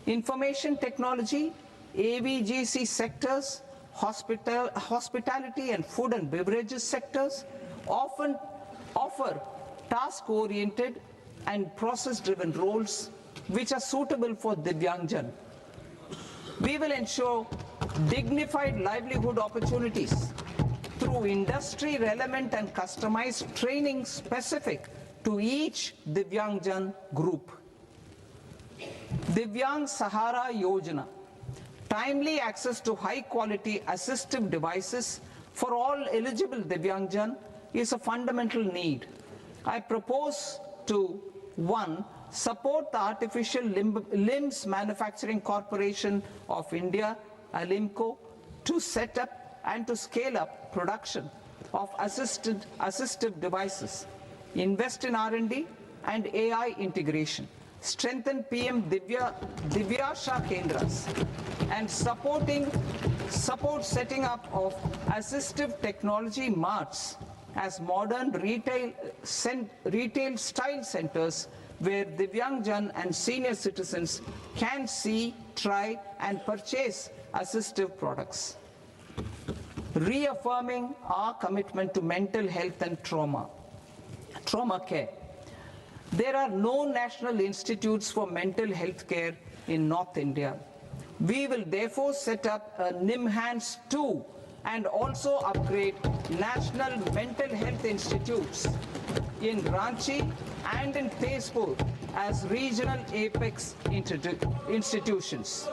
Information technology, AVGC sectors, hospitality and food and beverages sectors often offer task-oriented and process-driven roles which are suitable for Divyangjan. We will ensure dignified livelihood opportunities through industry-relevant and customized training specific to each Divyangjan group. Divyang Sahara Yojana. Timely access to high-quality assistive devices for all eligible Divyangjan is a fundamental need. I propose to 1. Support the Artificial Limbs Manufacturing Corporation of India, Alimco, to set up and to scale up production of assistive devices, invest in R&D and AI integration, strengthen PM Divyasha Kendras, and support setting up of assistive technology marts as modern retail style centers where Divyangjan and senior citizens can see, try and purchase assistive products. Reaffirming our commitment to mental health and trauma care. There are no national institutes for mental health care in North India. We will therefore set up a NIMHANS 2 and also upgrade national mental health institutes in Ranchi and in Tezpur as regional apex institutions.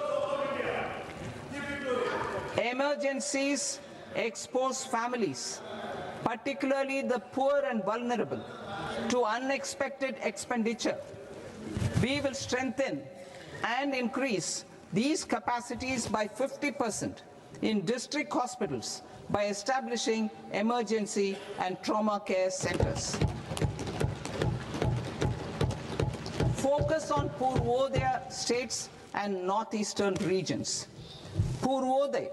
Emergencies expose families, particularly the poor and vulnerable, to unexpected expenditure. We will strengthen and increase these capacities by 50% in district hospitals by establishing emergency and trauma care centers. Focus on Purvodaya states and northeastern regions. Purvodaya.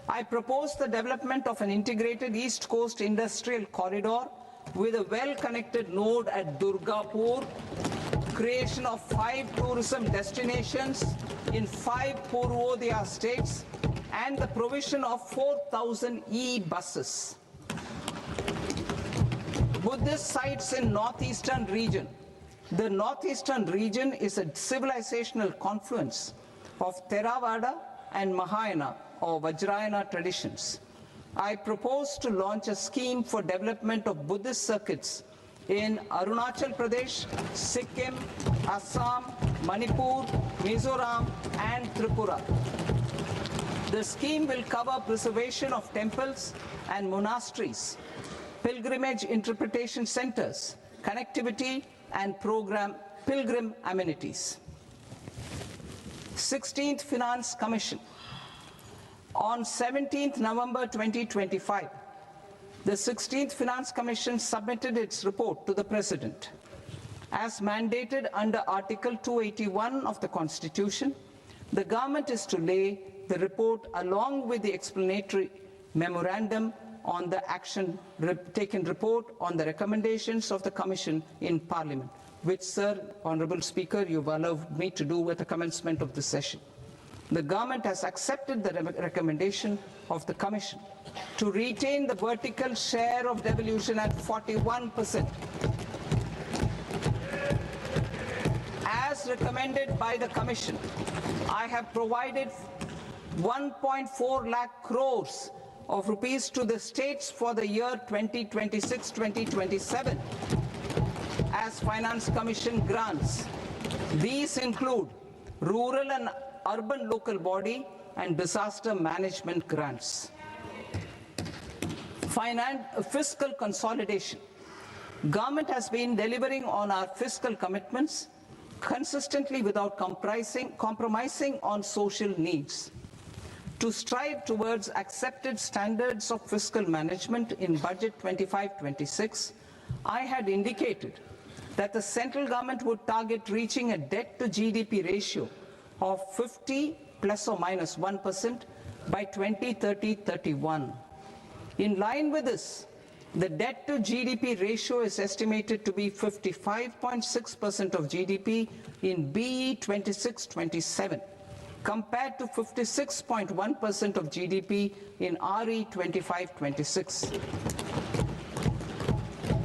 I propose the development of an integrated East Coast industrial corridor with a well-connected node at Durgapur, creation of 5 tourism destinations in 5 Purvodaya states, and the provision of 4,000 e-buses. Buddhist sites in northeastern region. The northeastern region is a civilizational confluence of Theravada and Mahayana or Vajrayana traditions. I propose to launch a scheme for development of Buddhist circuits in Arunachal Pradesh, Sikkim, Assam, Manipur, Mizoram, and Tripura. The scheme will cover preservation of temples and monasteries, pilgrimage interpretation centers, connectivity, and pilgrim amenities. 16th Finance Commission. On 17th November 2025, the 16th Finance Commission submitted its report to the President. As mandated under Article 281 of the Constitution, The government is to lay the report along with the explanatory memorandum on the action taken report on the recommendations of the Commission in Parliament, which, Sir, Honourable Speaker, you've allowed me to do at the commencement of this session. The government has accepted the recommendation of the Commission to retain the vertical share of devolution at 41%. As recommended by the Commission, I have provided 1.4 lakh crores of rupees to the states for the year 2026-2027 as Finance Commission grants. These include rural and urban local body and disaster management grants. Fiscal consolidation. Government has been delivering on our fiscal commitments consistently without compromising on social needs. To strive towards accepted standards of fiscal management in Budget 25-26, I had indicated that the central government would target reaching a debt to GDP ratio of 50 plus or minus 1% by 2030-31. In line with this, the debt to GDP ratio is estimated to be 55.6% of GDP in BE 26-27, compared to 56.1% of GDP in RE 25-26.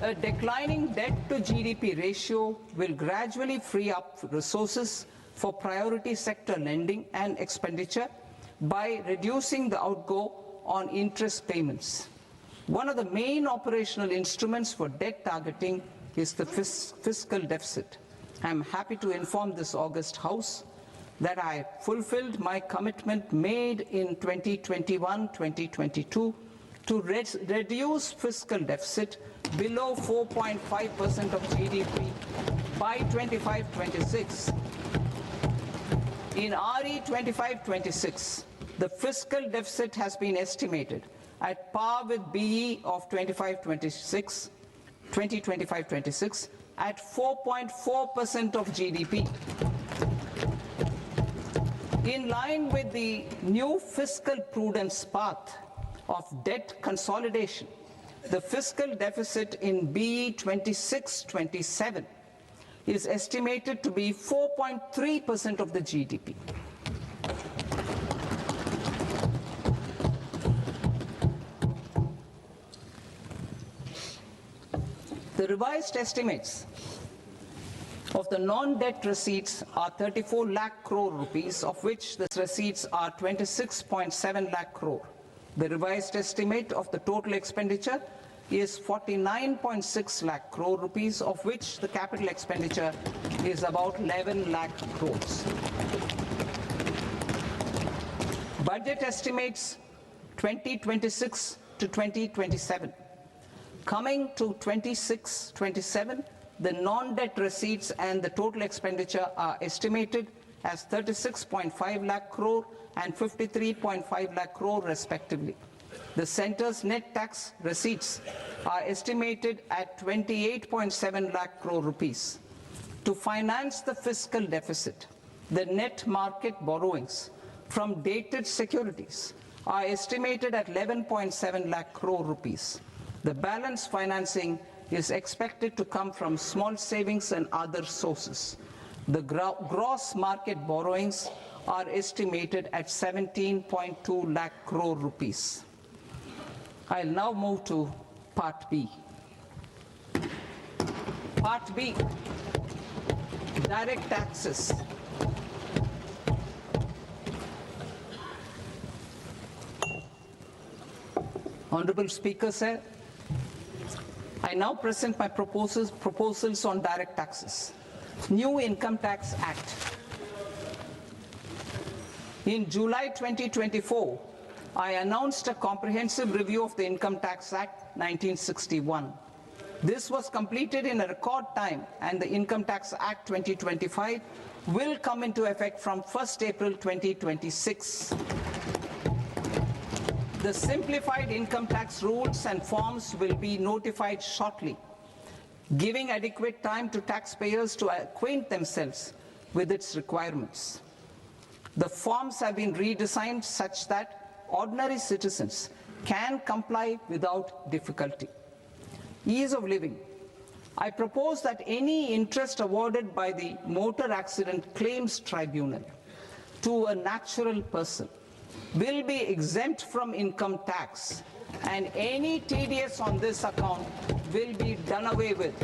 A declining debt to GDP ratio will gradually free up resources for priority sector lending and expenditure by reducing the outgo on interest payments. One of the main operational instruments for debt targeting is the fiscal deficit. I am happy to inform this august House that I fulfilled my commitment made in 2021-2022 to reduce fiscal deficit below 4.5% of GDP by 25-26. In RE 25-26, the fiscal deficit has been estimated at par with BE of 2025-26 at 4.4% of GDP. In line with the new fiscal prudence path of debt consolidation, the fiscal deficit in BE 26-27 is estimated to be 4.3% of the GDP. The revised estimates of the non-debt receipts are 34 lakh crore rupees, of which the receipts are 26.7 lakh crore. The revised estimate of the total expenditure is 49.6 lakh crore rupees, of which the capital expenditure is about 11 lakh crores. Budget estimates 2026 to 2027. Coming to 26-27, the non-debt receipts and the total expenditure are estimated as 36.5 lakh crore and 53.5 lakh crore respectively. The centre's net tax receipts are estimated at 28.7 lakh crore rupees. To finance the fiscal deficit, the net market borrowings from dated securities are estimated at 11.7 lakh crore rupees. The balance financing is expected to come from small savings and other sources. The gross market borrowings are estimated at 17.2 lakh crore rupees. I'll now move to Part B. Part B, direct taxes. Honorable Speaker, sir, I now present my proposals on direct taxes. New Income Tax Act. In July 2024, I announced a comprehensive review of the Income Tax Act 1961. This was completed in a record time, and the Income Tax Act 2025 will come into effect from 1st April 2026. The simplified income tax rules and forms will be notified shortly, giving adequate time to taxpayers to acquaint themselves with its requirements. The forms have been redesigned such that ordinary citizens can comply without difficulty. Ease of living. I propose that any interest awarded by the Motor Accident Claims Tribunal to a natural person will be exempt from income tax, and any TDS on this account will be done away with.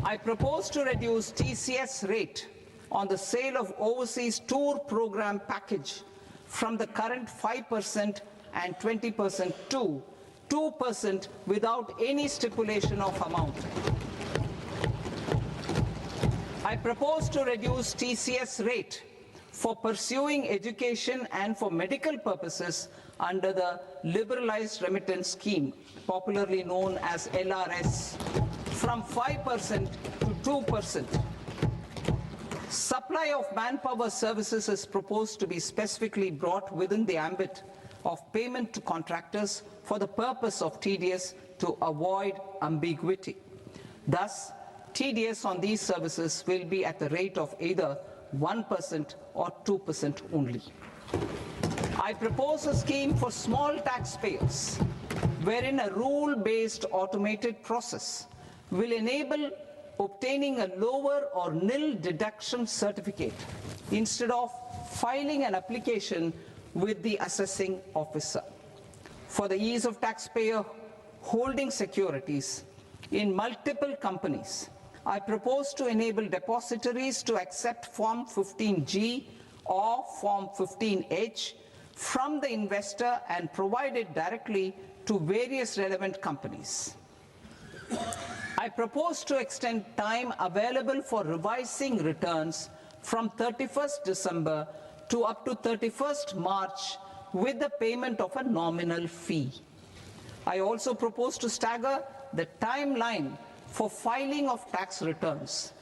I propose to reduce TCS rate on the sale of overseas tour program package from the current 5% and 20% to 2% without any stipulation of amount. I propose to reduce TCS rate for pursuing education and for medical purposes under the Liberalized Remittance Scheme, popularly known as LRS, from 5% to 2%. Supply of manpower services is proposed to be specifically brought within the ambit of payment to contractors for the purpose of TDS to avoid ambiguity. Thus, TDS on these services will be at the rate of either 1% or 2% only. I propose a scheme for small taxpayers wherein a rule-based automated process will enable obtaining a lower or nil deduction certificate instead of filing an application with the assessing officer. For the ease of taxpayer holding securities in multiple companies, I propose to enable depositories to accept Form 15G or Form 15H from the investor and provide it directly to various relevant companies. I propose to extend time available for revising returns from 31st December to up to 31st March with the payment of a nominal fee. I also propose to stagger the timeline for filing of tax returns.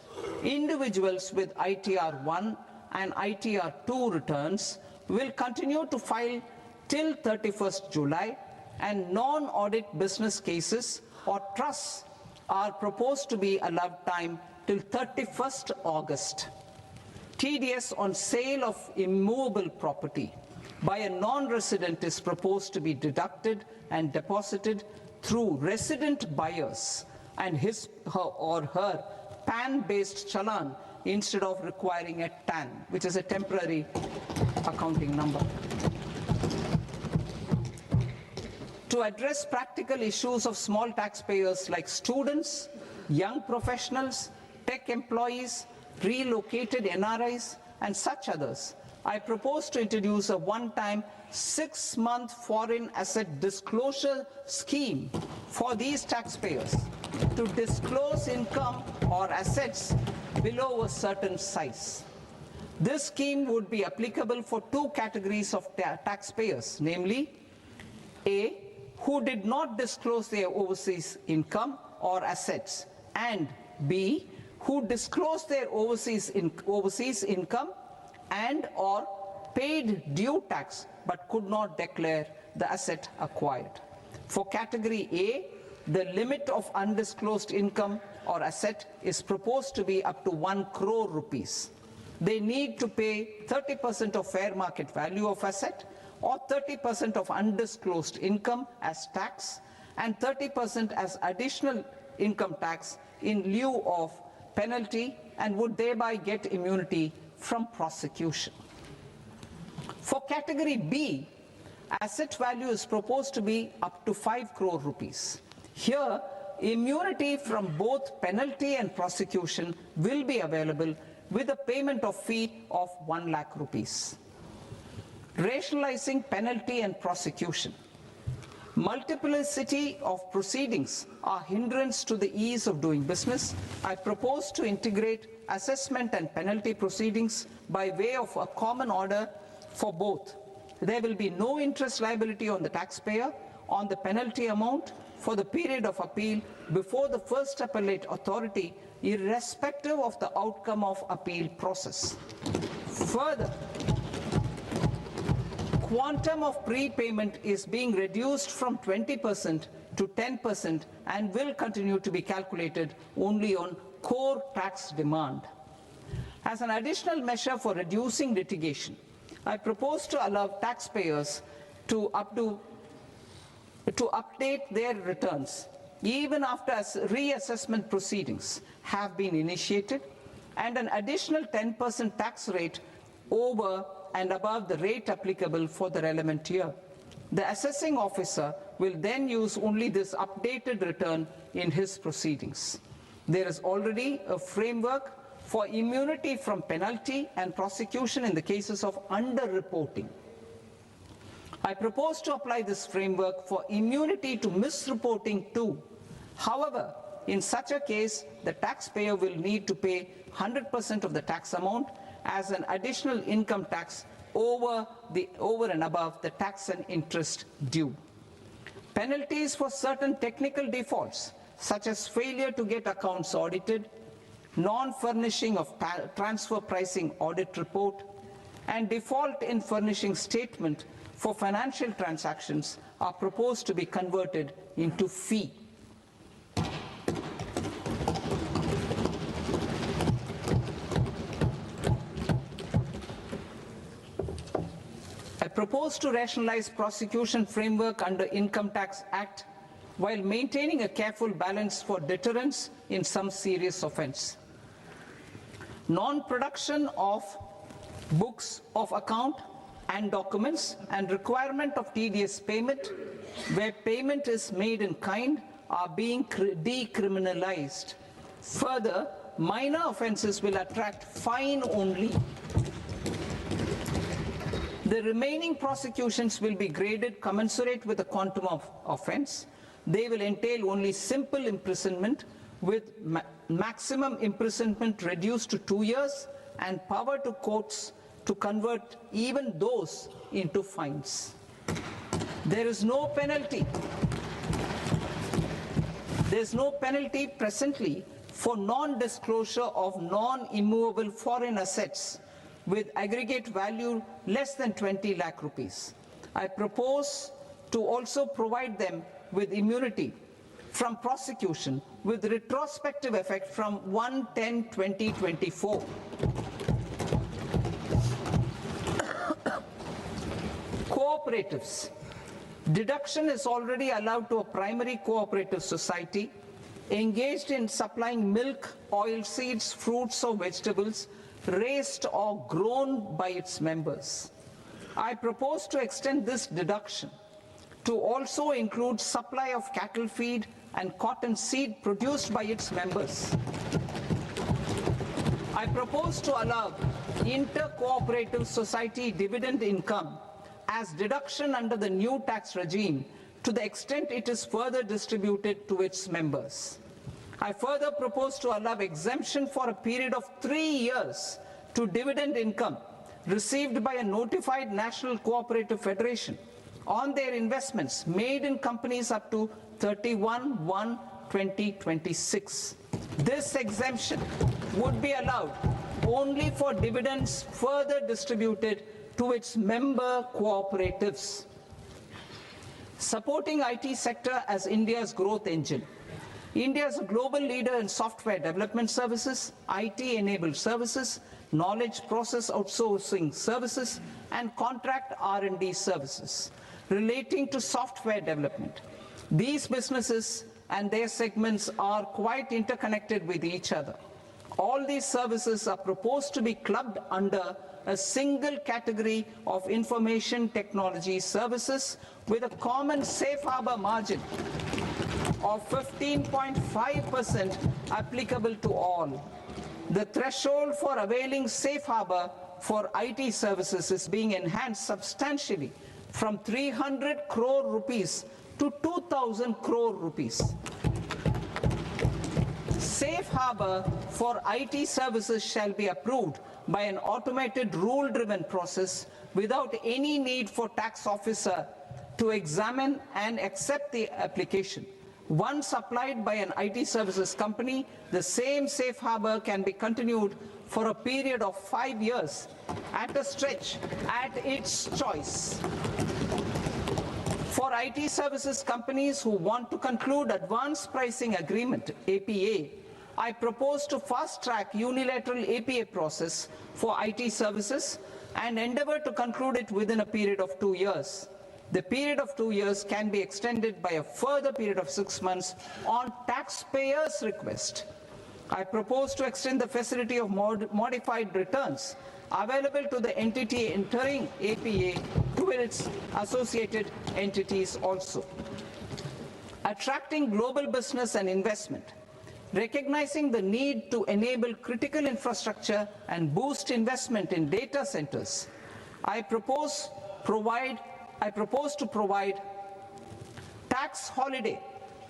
Individuals with ITR 1 and ITR 2 returns will continue to file till 31st July, and non-audit business cases or trusts are proposed to be allowed time till 31st August. TDS on sale of immovable property by a non-resident is proposed to be deducted and deposited through resident buyers and his or her PAN-based challan instead of requiring a TAN, which is a temporary accounting number. To address practical issues of small taxpayers like students, young professionals, tech employees, relocated NRIs, and such others, I propose to introduce a one-time 6-month foreign asset disclosure scheme for these taxpayers to disclose income or assets below a certain size. This scheme would be applicable for two categories of taxpayers, namely, A, who did not disclose their overseas income or assets, and B, who disclosed their overseas income and or paid due tax but could not declare the asset acquired. For category A, the limit of undisclosed income or asset is proposed to be up to 1 crore rupees. They need to pay 30% of fair market value of asset or 30% of undisclosed income as tax and 30% as additional income tax in lieu of penalty, and would thereby get immunity from prosecution. For category B, asset value is proposed to be up to 5 crore rupees. Here, immunity from both penalty and prosecution will be available with a payment of fee of 1 lakh rupees. Rationalizing penalty and prosecution. Multiplicity of proceedings are hindrance to the ease of doing business. I propose to integrate assessment and penalty proceedings by way of a common order for both. There will be no interest liability on the taxpayer on the penalty amount for the period of appeal before the first appellate authority, irrespective of the outcome of appeal process. Further, quantum of prepayment is being reduced from 20% to 10% and will continue to be calculated only on core tax demand. As an additional measure for reducing litigation, I propose to allow taxpayers to update their returns even after reassessment proceedings have been initiated, and an additional 10% tax rate over and above the rate applicable for the relevant year. The assessing officer will then use only this updated return in his proceedings. There is already a framework for immunity from penalty and prosecution in the cases of underreporting. I propose to apply this framework for immunity to misreporting too. However, in such a case, the taxpayer will need to pay 100% of the tax amount as an additional income tax over and above the tax and interest due. Penalties for certain technical defaults, such as failure to get accounts audited, non-furnishing of transfer pricing audit report, and default in furnishing statement for financial transactions, are proposed to be converted into fee. I propose to rationalize prosecution framework under Income Tax Act while maintaining a careful balance for deterrence in some serious offence. Non-production of books of account and documents and requirement of TDS payment where payment is made in kind are being decriminalized. Further, minor offences will attract fine only. The remaining prosecutions will be graded commensurate with the quantum of offence. They will entail only simple imprisonment with maximum imprisonment reduced to 2 years and power to courts to convert even those into fines. There is no penalty. There is no penalty presently for non-disclosure of non-immovable foreign assets with aggregate value less than 20 lakh rupees. I propose to also provide them with immunity from prosecution with retrospective effect from 1/10/2024. Cooperatives. Deduction is already allowed to a primary cooperative society engaged in supplying milk, oilseeds, fruits or vegetables raised or grown by its members. I propose to extend this deduction to also include supply of cattle feed and cotton seed produced by its members. I propose to allow inter-cooperative society dividend income as deduction under the new tax regime to the extent it is further distributed to its members. I further propose to allow exemption for a period of 3 years to dividend income received by a notified national cooperative federation on their investments made in companies up to 31/1/2026. This exemption would be allowed only for dividends further distributed to its member cooperatives. Supporting IT sector as India's growth engine. India is a global leader in software development services, IT-enabled services, knowledge process outsourcing services, and contract R&D services relating to software development. These businesses and their segments are quite interconnected with each other. All these services are proposed to be clubbed under a single category of information technology services with a common safe harbor margin of 15.5% applicable to all. The threshold for availing safe harbor for IT services is being enhanced substantially from 300 crore rupees to 2,000 crore rupees. Safe harbor for IT services shall be approved by an automated rule-driven process without any need for tax officer to examine and accept the application. Once applied by an IT services company, the same safe harbor can be continued for a period of 5 years at a stretch at its choice. For IT services companies who want to conclude advanced pricing agreement, APA, I propose to fast-track unilateral APA process for IT services and endeavor to conclude it within a period of 2 years. The period of 2 years can be extended by a further period of 6 months on taxpayers' request. I propose to extend the facility of modified returns available to the entity entering APA to its associated entities also. Attracting global business and investment. Recognizing the need to enable critical infrastructure and boost investment in data centers, I propose to provide tax holiday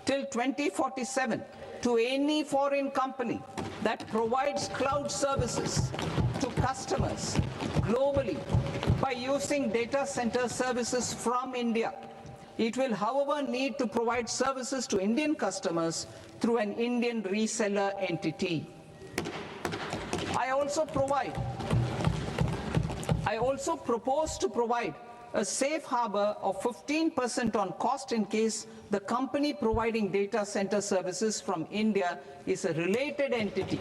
till 2047 to any foreign company that provides cloud services to customers globally by using data center services from India. It will, however, need to provide services to Indian customers through an Indian reseller entity. I also propose to provide a safe harbor of 15% on cost in case the company providing data center services from India is a related entity.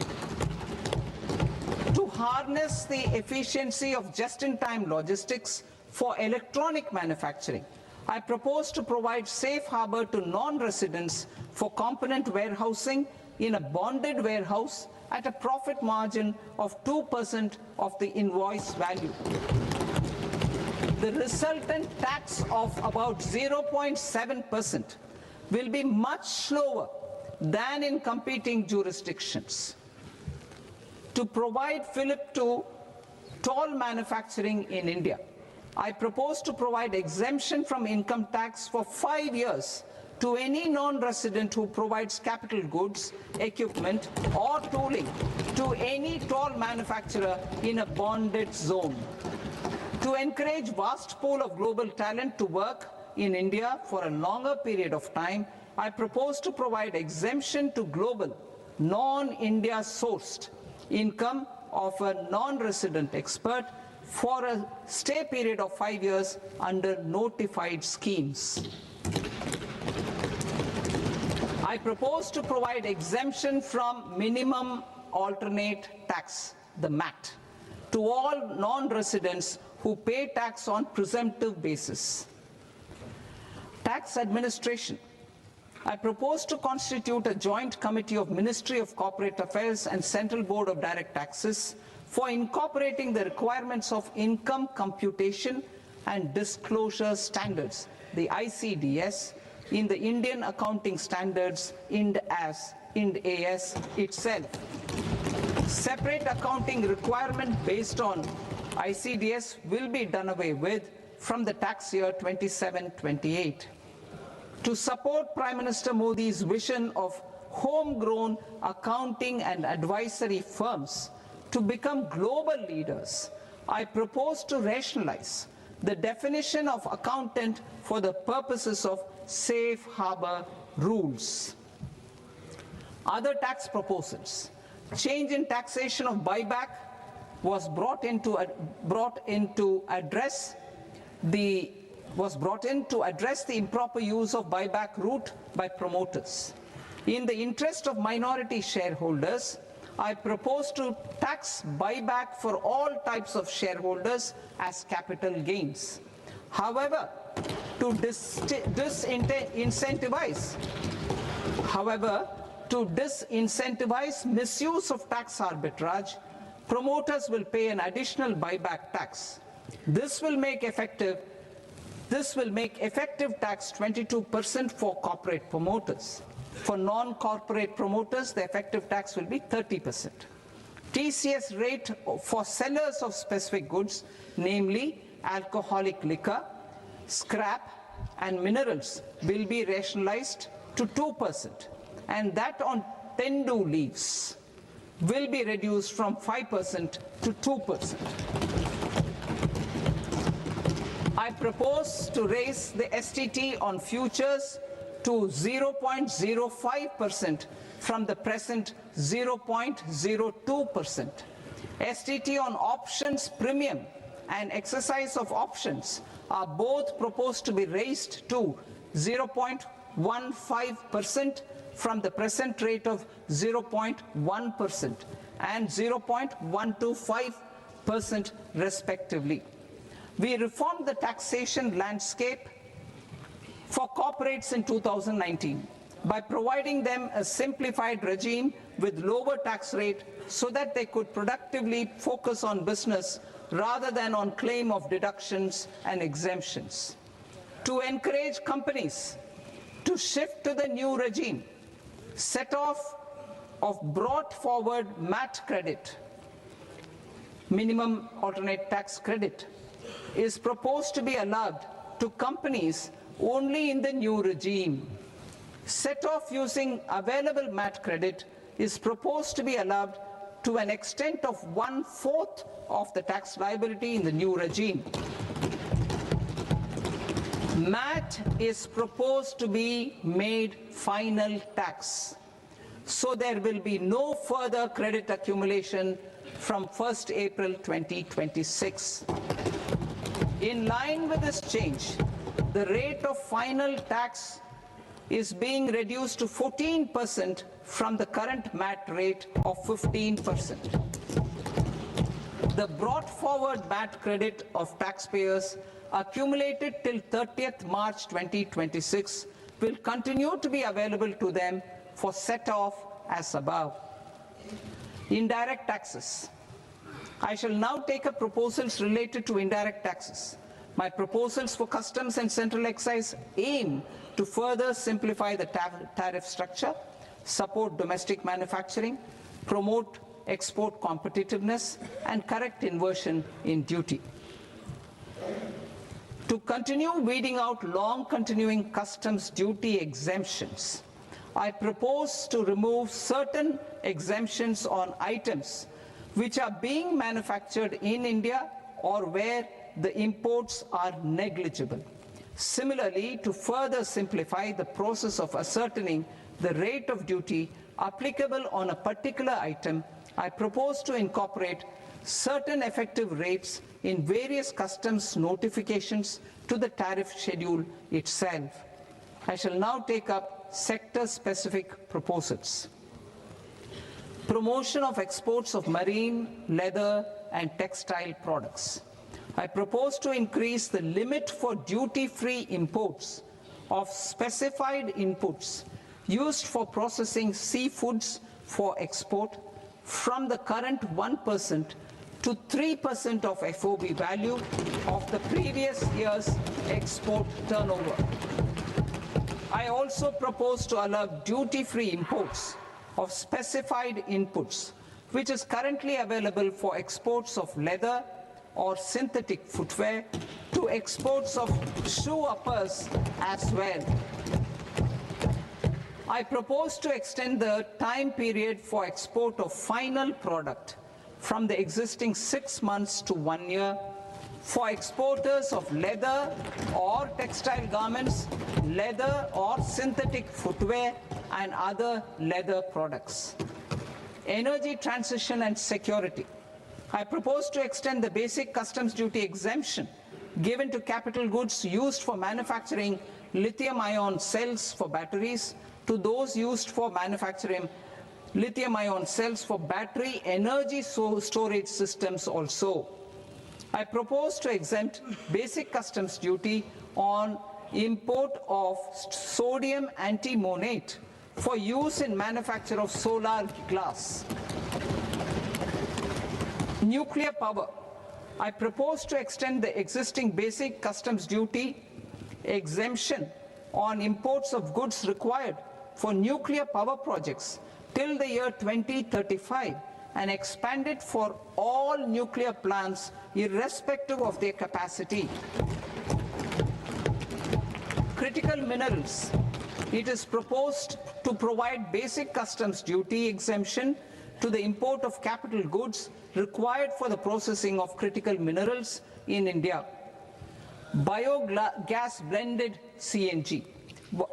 To harness the efficiency of just-in-time logistics for electronic manufacturing, I propose to provide safe harbor to non-residents for component warehousing in a bonded warehouse at a profit margin of 2% of the invoice value. The resultant tax of about 0.7% will be much lower than in competing jurisdictions. To provide fillip to toll manufacturing in India, I propose to provide exemption from income tax for 5 years to any non-resident who provides capital goods, equipment, or tooling to any toll manufacturer in a bonded zone. To encourage vast pool of global talent to work in India for a longer period of time, I propose to provide exemption to global, non-India sourced income of a non-resident expert for a stay period of 5 years under notified schemes. I propose to provide exemption from minimum alternate tax, the MAT, to all non-residents who pay tax on presumptive basis. Tax administration. I propose to constitute a joint committee of Ministry of Corporate Affairs and Central Board of Direct Taxes for incorporating the requirements of income computation and disclosure standards, the ICDS, in the Indian Accounting Standards, IND AS itself. Separate accounting requirement based on ICDS will be done away with from the tax year 27-28. To support Prime Minister Modi's vision of homegrown accounting and advisory firms to become global leaders, I propose to rationalize the definition of accountant for the purposes of safe harbor rules. Other tax proposals. Change in taxation of buyback was brought in to address the improper use of buyback route by promoters. In the interest of minority shareholders, I propose to tax buyback for all types of shareholders as capital gains. However, to disincentivize misuse of tax arbitrage, promoters will pay an additional buyback tax. This will make effective tax 22% for corporate promoters. For non-corporate promoters, the effective tax will be 30%. TCS rate for sellers of specific goods, namely alcoholic liquor, scrap, and minerals, will be rationalized to 2%, and that on tendu leaves will be reduced from 5% to 2%. I propose to raise the STT on futures to 0.05% from the present 0.02%. STT on options premium and exercise of options are both proposed to be raised to 0.15% 0.15% from the present rate of 0.1% and 0.125% respectively. We reformed the taxation landscape for corporates in 2019 by providing them a simplified regime with lower tax rate so that they could productively focus on business rather than on claim of deductions and exemptions. To encourage companies to shift to the new regime, set-off of brought forward MAT credit, minimum alternate tax credit, is proposed to be allowed to companies only in the new regime. Set-off using available MAT credit is proposed to be allowed to an extent of 1/4 of the tax liability in the new regime. MAT is proposed to be made final tax, so there will be no further credit accumulation from 1st April 2026. In line with this change, the rate of final tax is being reduced to 14% from the current MAT rate of 15%. The brought forward MAT credit of taxpayers accumulated till 30th March 2026 will continue to be available to them for set-off as above. Indirect taxes. I shall now take up proposals related to indirect taxes. My proposals for customs and central excise aim to further simplify the tariff structure, support domestic manufacturing, promote export competitiveness, and correct inversion in duty. To continue weeding out long-continuing customs duty exemptions, I propose to remove certain exemptions on items which are being manufactured in India or where the imports are negligible. Similarly, to further simplify the process of ascertaining the rate of duty applicable on a particular item, I propose to incorporate certain effective rates in various customs notifications to the tariff schedule itself. I shall now take up sector-specific proposals. Promotion of exports of marine, leather, and textile products. I propose to increase the limit for duty-free imports of specified inputs used for processing seafoods for export from the current 1% to 3% of FOB value of the previous year's export turnover. I also propose to allow duty-free imports of specified inputs, which is currently available for exports of leather or synthetic footwear, to exports of shoe uppers as well. I propose to extend the time period for export of final product from the existing 6 months to 1 year for exporters of leather or textile garments, leather or synthetic footwear, and other leather products. Energy transition and security. I propose to extend the basic customs duty exemption given to capital goods used for manufacturing lithium-ion cells for batteries to those used for manufacturing lithium-ion cells for battery energy storage systems also. I propose to exempt basic customs duty on import of sodium antimonate for use in manufacture of solar glass. Nuclear power. I propose to extend the existing basic customs duty exemption on imports of goods required for nuclear power projects till the year 2035 and expand it for all nuclear plants irrespective of their capacity. Critical minerals. It is proposed to provide basic customs duty exemption to the import of capital goods required for the processing of critical minerals in India. Biogas blended CNG.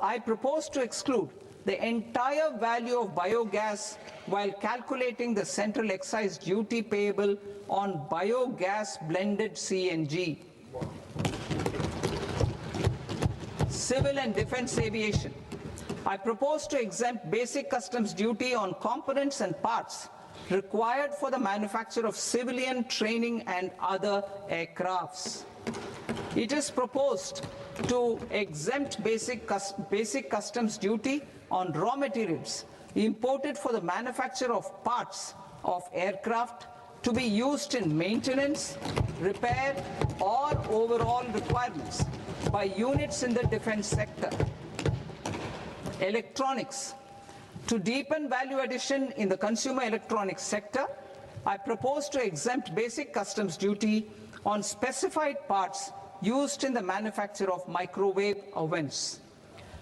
I propose to exclude the entire value of biogas while calculating the central excise duty payable on biogas blended CNG. Civil and defense aviation. I propose to exempt basic customs duty on components and parts required for the manufacture of civilian training and other aircrafts. It is proposed to exempt basic customs duty on raw materials imported for the manufacture of parts of aircraft to be used in maintenance, repair, or overall requirements by units in the defense sector. Electronics. To deepen value addition in the consumer electronics sector, I propose to exempt basic customs duty on specified parts used in the manufacture of microwave ovens.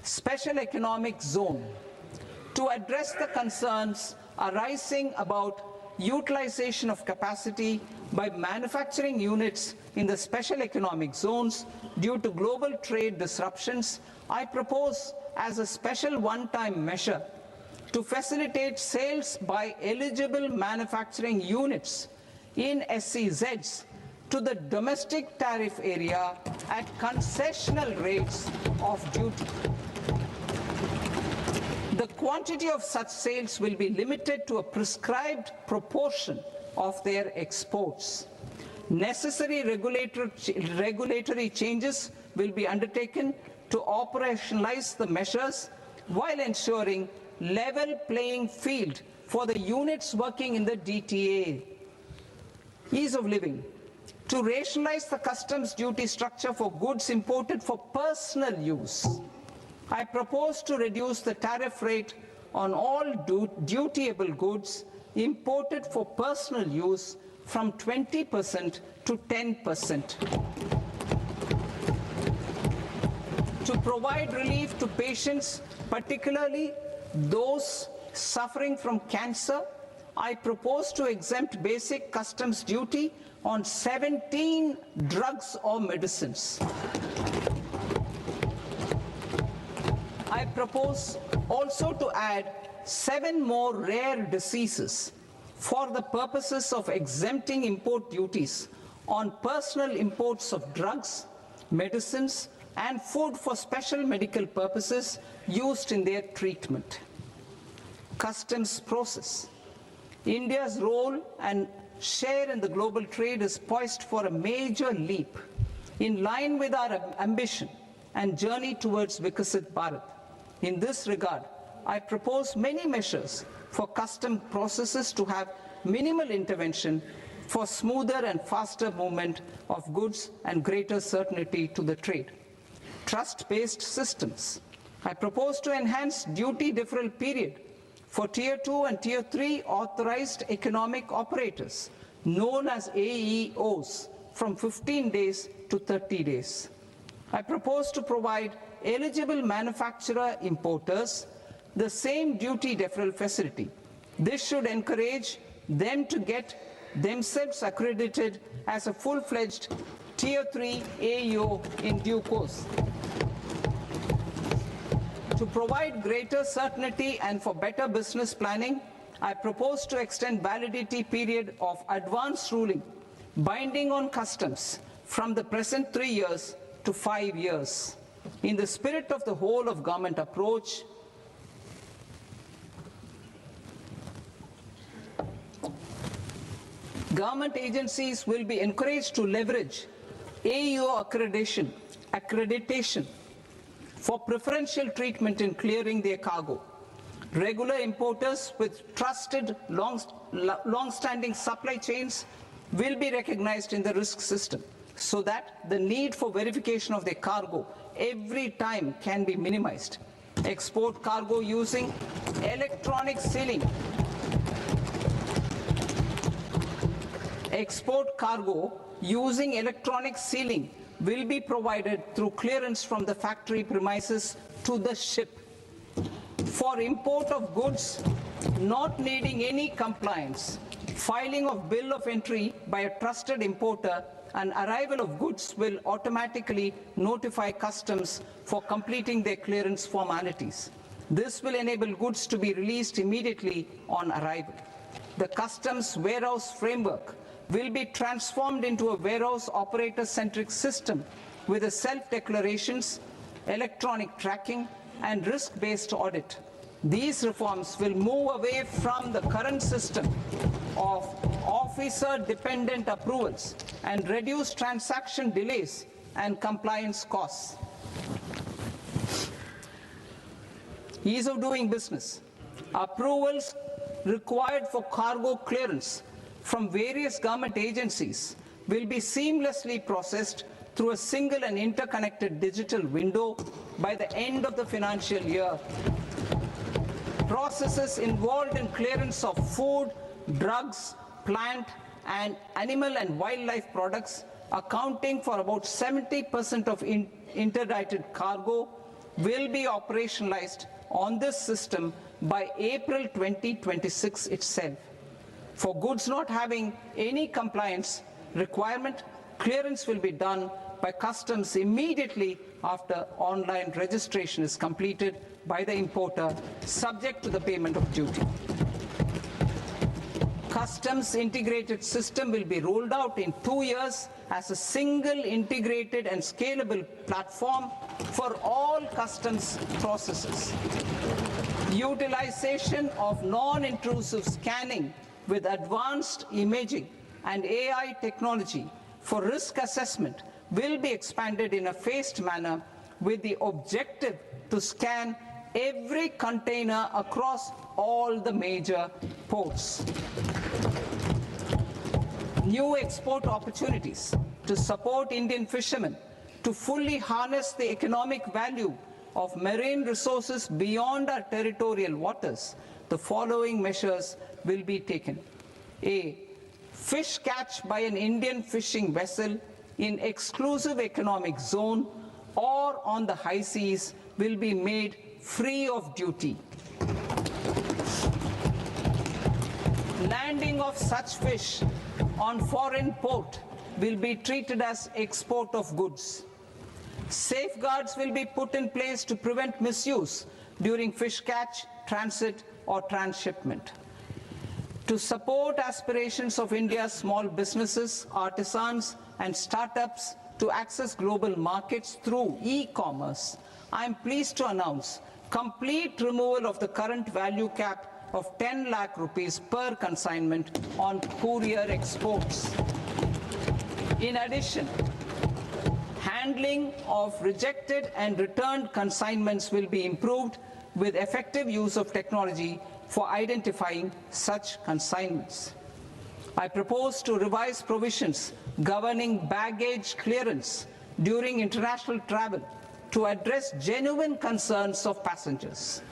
Special economic zone. To address the concerns arising about utilization of capacity by manufacturing units in the special economic zones due to global trade disruptions, I propose as a special one-time measure to facilitate sales by eligible manufacturing units in SEZs to the domestic tariff area at concessional rates of duty. The quantity of such sales will be limited to a prescribed proportion of their exports. Necessary regulatory changes will be undertaken to operationalize the measures while ensuring level playing field for the units working in the DTA. Ease of living. To rationalize the customs duty structure for goods imported for personal use, I propose to reduce the tariff rate on all dutiable goods imported for personal use from 20% to 10%. To provide relief to patients, particularly those suffering from cancer, I propose to exempt basic customs duty on 17 drugs or medicines. I propose also to add 7 more rare diseases for the purposes of exempting import duties on personal imports of drugs, medicines, and food for special medical purposes used in their treatment. Customs process. India's role and share in the global trade is poised for a major leap in line with our ambition and journey towards Vikasit Bharat. In this regard, I propose many measures for custom processes to have minimal intervention for smoother and faster movement of goods and greater certainty to the trade. Trust-based systems. I propose to enhance duty deferral period for Tier 2 and Tier 3 authorized economic operators, known as AEOs, from 15 days to 30 days. I propose to provide eligible manufacturer importers the same duty deferral facility. This should encourage them to get themselves accredited as a full-fledged Tier 3 AEO in due course. To provide greater certainty and for better business planning, I propose to extend validity period of advance ruling binding on customs from the present 3 years to 5 years. In the spirit of the whole of government approach, government agencies will be encouraged to leverage AEO accreditation for preferential treatment in clearing their cargo. Regular importers with trusted long-standing supply chains will be recognized in the risk system so that the need for verification of their cargo every time can be minimized. Export cargo using electronic sealing. Export cargo using electronic sealing will be provided through clearance from the factory premises to the ship. For import of goods not needing any compliance, filing of bill of entry by a trusted importer and arrival of goods will automatically notify customs for completing their clearance formalities. This will enable goods to be released immediately on arrival. The customs warehouse framework will be transformed into a warehouse operator-centric system with a self-declarations, electronic tracking, and risk-based audit. These reforms will move away from the current system of officer-dependent approvals and reduce transaction delays and compliance costs. Ease of doing business. Approvals required for cargo clearance from various government agencies will be seamlessly processed through a single and interconnected digital window by the end of the financial year. Processes involved in clearance of food, drugs, plant, and animal and wildlife products, accounting for about 70% of interdicted cargo, will be operationalized on this system by April 2026 itself. For goods not having any compliance requirement, clearance will be done by customs immediately after online registration is completed by the importer, subject to the payment of duty. Customs integrated system will be rolled out in 2 years as a single integrated and scalable platform for all customs processes. Utilization of non-intrusive scanning with advanced imaging and AI technology for risk assessment will be expanded in a phased manner with the objective to scan every container across all the major ports. New export opportunities to support Indian fishermen to fully harness the economic value of marine resources beyond our territorial waters. The following measures will be taken. A. Fish catch by an Indian fishing vessel in exclusive economic zone or on the high seas will be made free of duty. Landing of such fish on foreign port will be treated as export of goods. Safeguards will be put in place to prevent misuse during fish catch, transit, or transshipment. To support aspirations of India's small businesses, artisans, and startups to access global markets through e-commerce, I am pleased to announce complete removal of the current value cap of 10 lakh rupees per consignment on courier exports. In addition, handling of rejected and returned consignments will be improved with effective use of technology for identifying such consignments. I propose to revise provisions governing baggage clearance during international travel to address genuine concerns of passengers.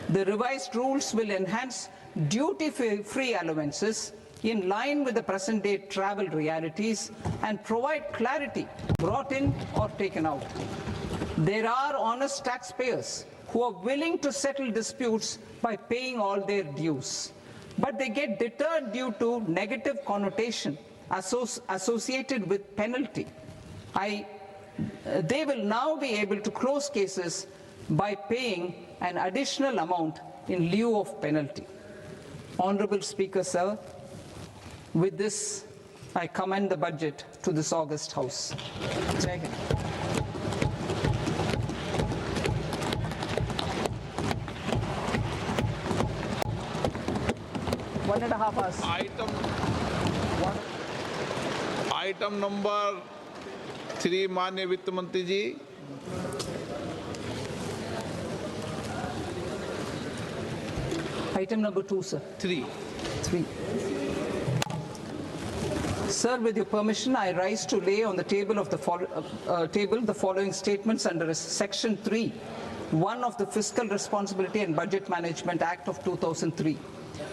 The revised rules will enhance duty-free allowances in line with the present-day travel realities and provide clarity brought in or taken out. There are honest taxpayers who are willing to settle disputes by paying all their dues, but they get deterred due to negative connotation associated with penalty. They will now be able to close cases by paying an additional amount in lieu of penalty. Honorable Speaker, sir, with this, I commend the budget to this august House. Jai Hind. One and a half hours. Item number 3 माननीय वित्त मंत्री जी। Item number 2, sir. 3 Sir, with your permission, I rise to lay on the table of the following statements under Section 3, 1 of the Fiscal Responsibility and Budget Management Act of 2003.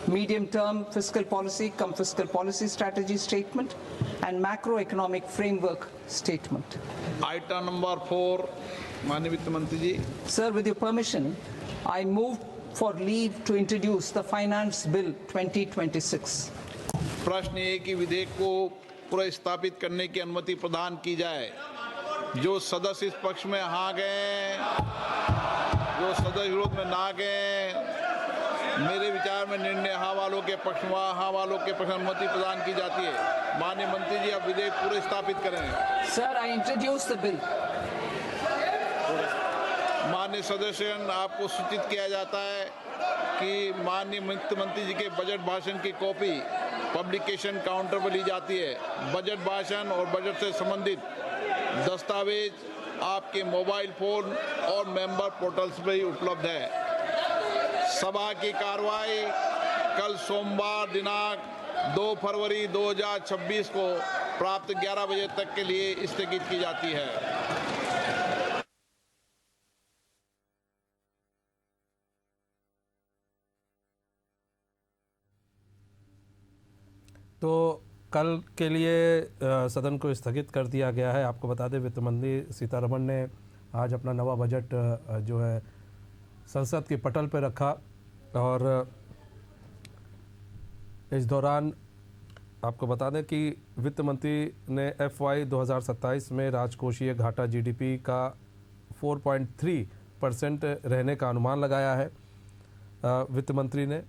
Medium-term fiscal policy cum fiscal policy strategy statement and macroeconomic framework statement. Item number 4 माननीय वित्त मंत्री जी। Sir, with your permission, I move for leave to introduce the Finance Bill 2026. प्रश्न ये कि विधेयक को पुनर्स्थापित करने की अनुमति प्रदान की जाए। जो सदस्य इस पक्ष में हाँ गए, जो सदस्य विरोध में ना गए, मेरे विचार में निर्णय हाँ वालों के पक्ष में, हाँ वालों के पक्ष में अनुमति प्रदान की जाती है। माननीय मंत्री जी, अब विधेयक पूरे स्थापित करें। Sir, I introduce the bill. माननीय माननीय सदस्यगण, आपको सूचित किया जाता है कि माननीय वित्त मंत्री जी के बजट भाषण की कॉपी पब्लिकेशन काउंटर पर ली जाती है। बजट भाषण और बजट से संबंधित दस्तावेज आपके मोबाइल फोन और मेंबर पोर्टल्स पर ही उपलब्ध है। सभा की कार्रवाई कल सोमवार दिनांक 2 फरवरी 2026 को प्राप्त 11 बजे तक के लिए स्थगित की जाती है। तो कल के लिए सदन को स्थगित कर दिया गया है। आपको बता दें, वित्त मंत्री सीतारमण ने आज अपना नवा बजट जो है संसद के पटल पर रखा और इस दौरान आपको बता दें कि वित्त मंत्री ने FY 2027 में राजकोषीय घाटा GDP का 4.3% रहने का अनुमान लगाया है। वित्त मंत्री ने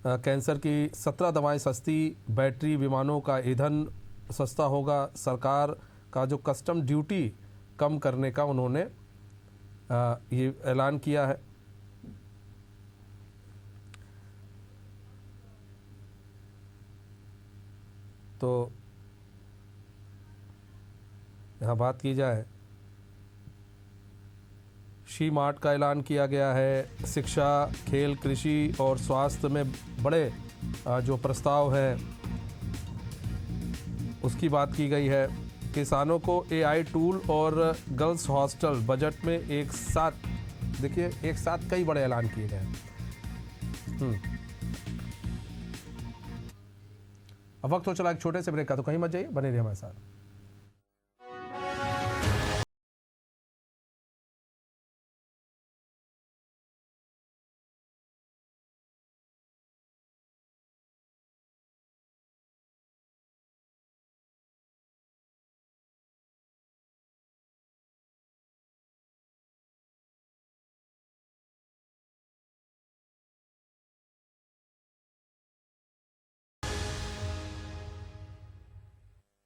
कैंसर की 17 दवाएं सस्ती, बैटरी विमानों का ईंधन सस्ता होगा, सरकार का जो कस्टम ड्यूटी कम करने का उन्होंने ये ऐलान किया है। तो यहाँ बात की जाए, शी मार्ट का ऐलान किया गया है। शिक्षा, खेल, कृषि और स्वास्थ्य में बड़े जो प्रस्ताव हैं उसकी बात की गई है। किसानों को AI टूल और गर्ल्स हॉस्टल बजट में एक साथ, देखिए एक साथ कई बड़े ऐलान किए गए हैं। अब वक्त हो चला एक छोटे से ब्रेक का, तो कहीं मत जाइए, बने रहिए हमारे साथ।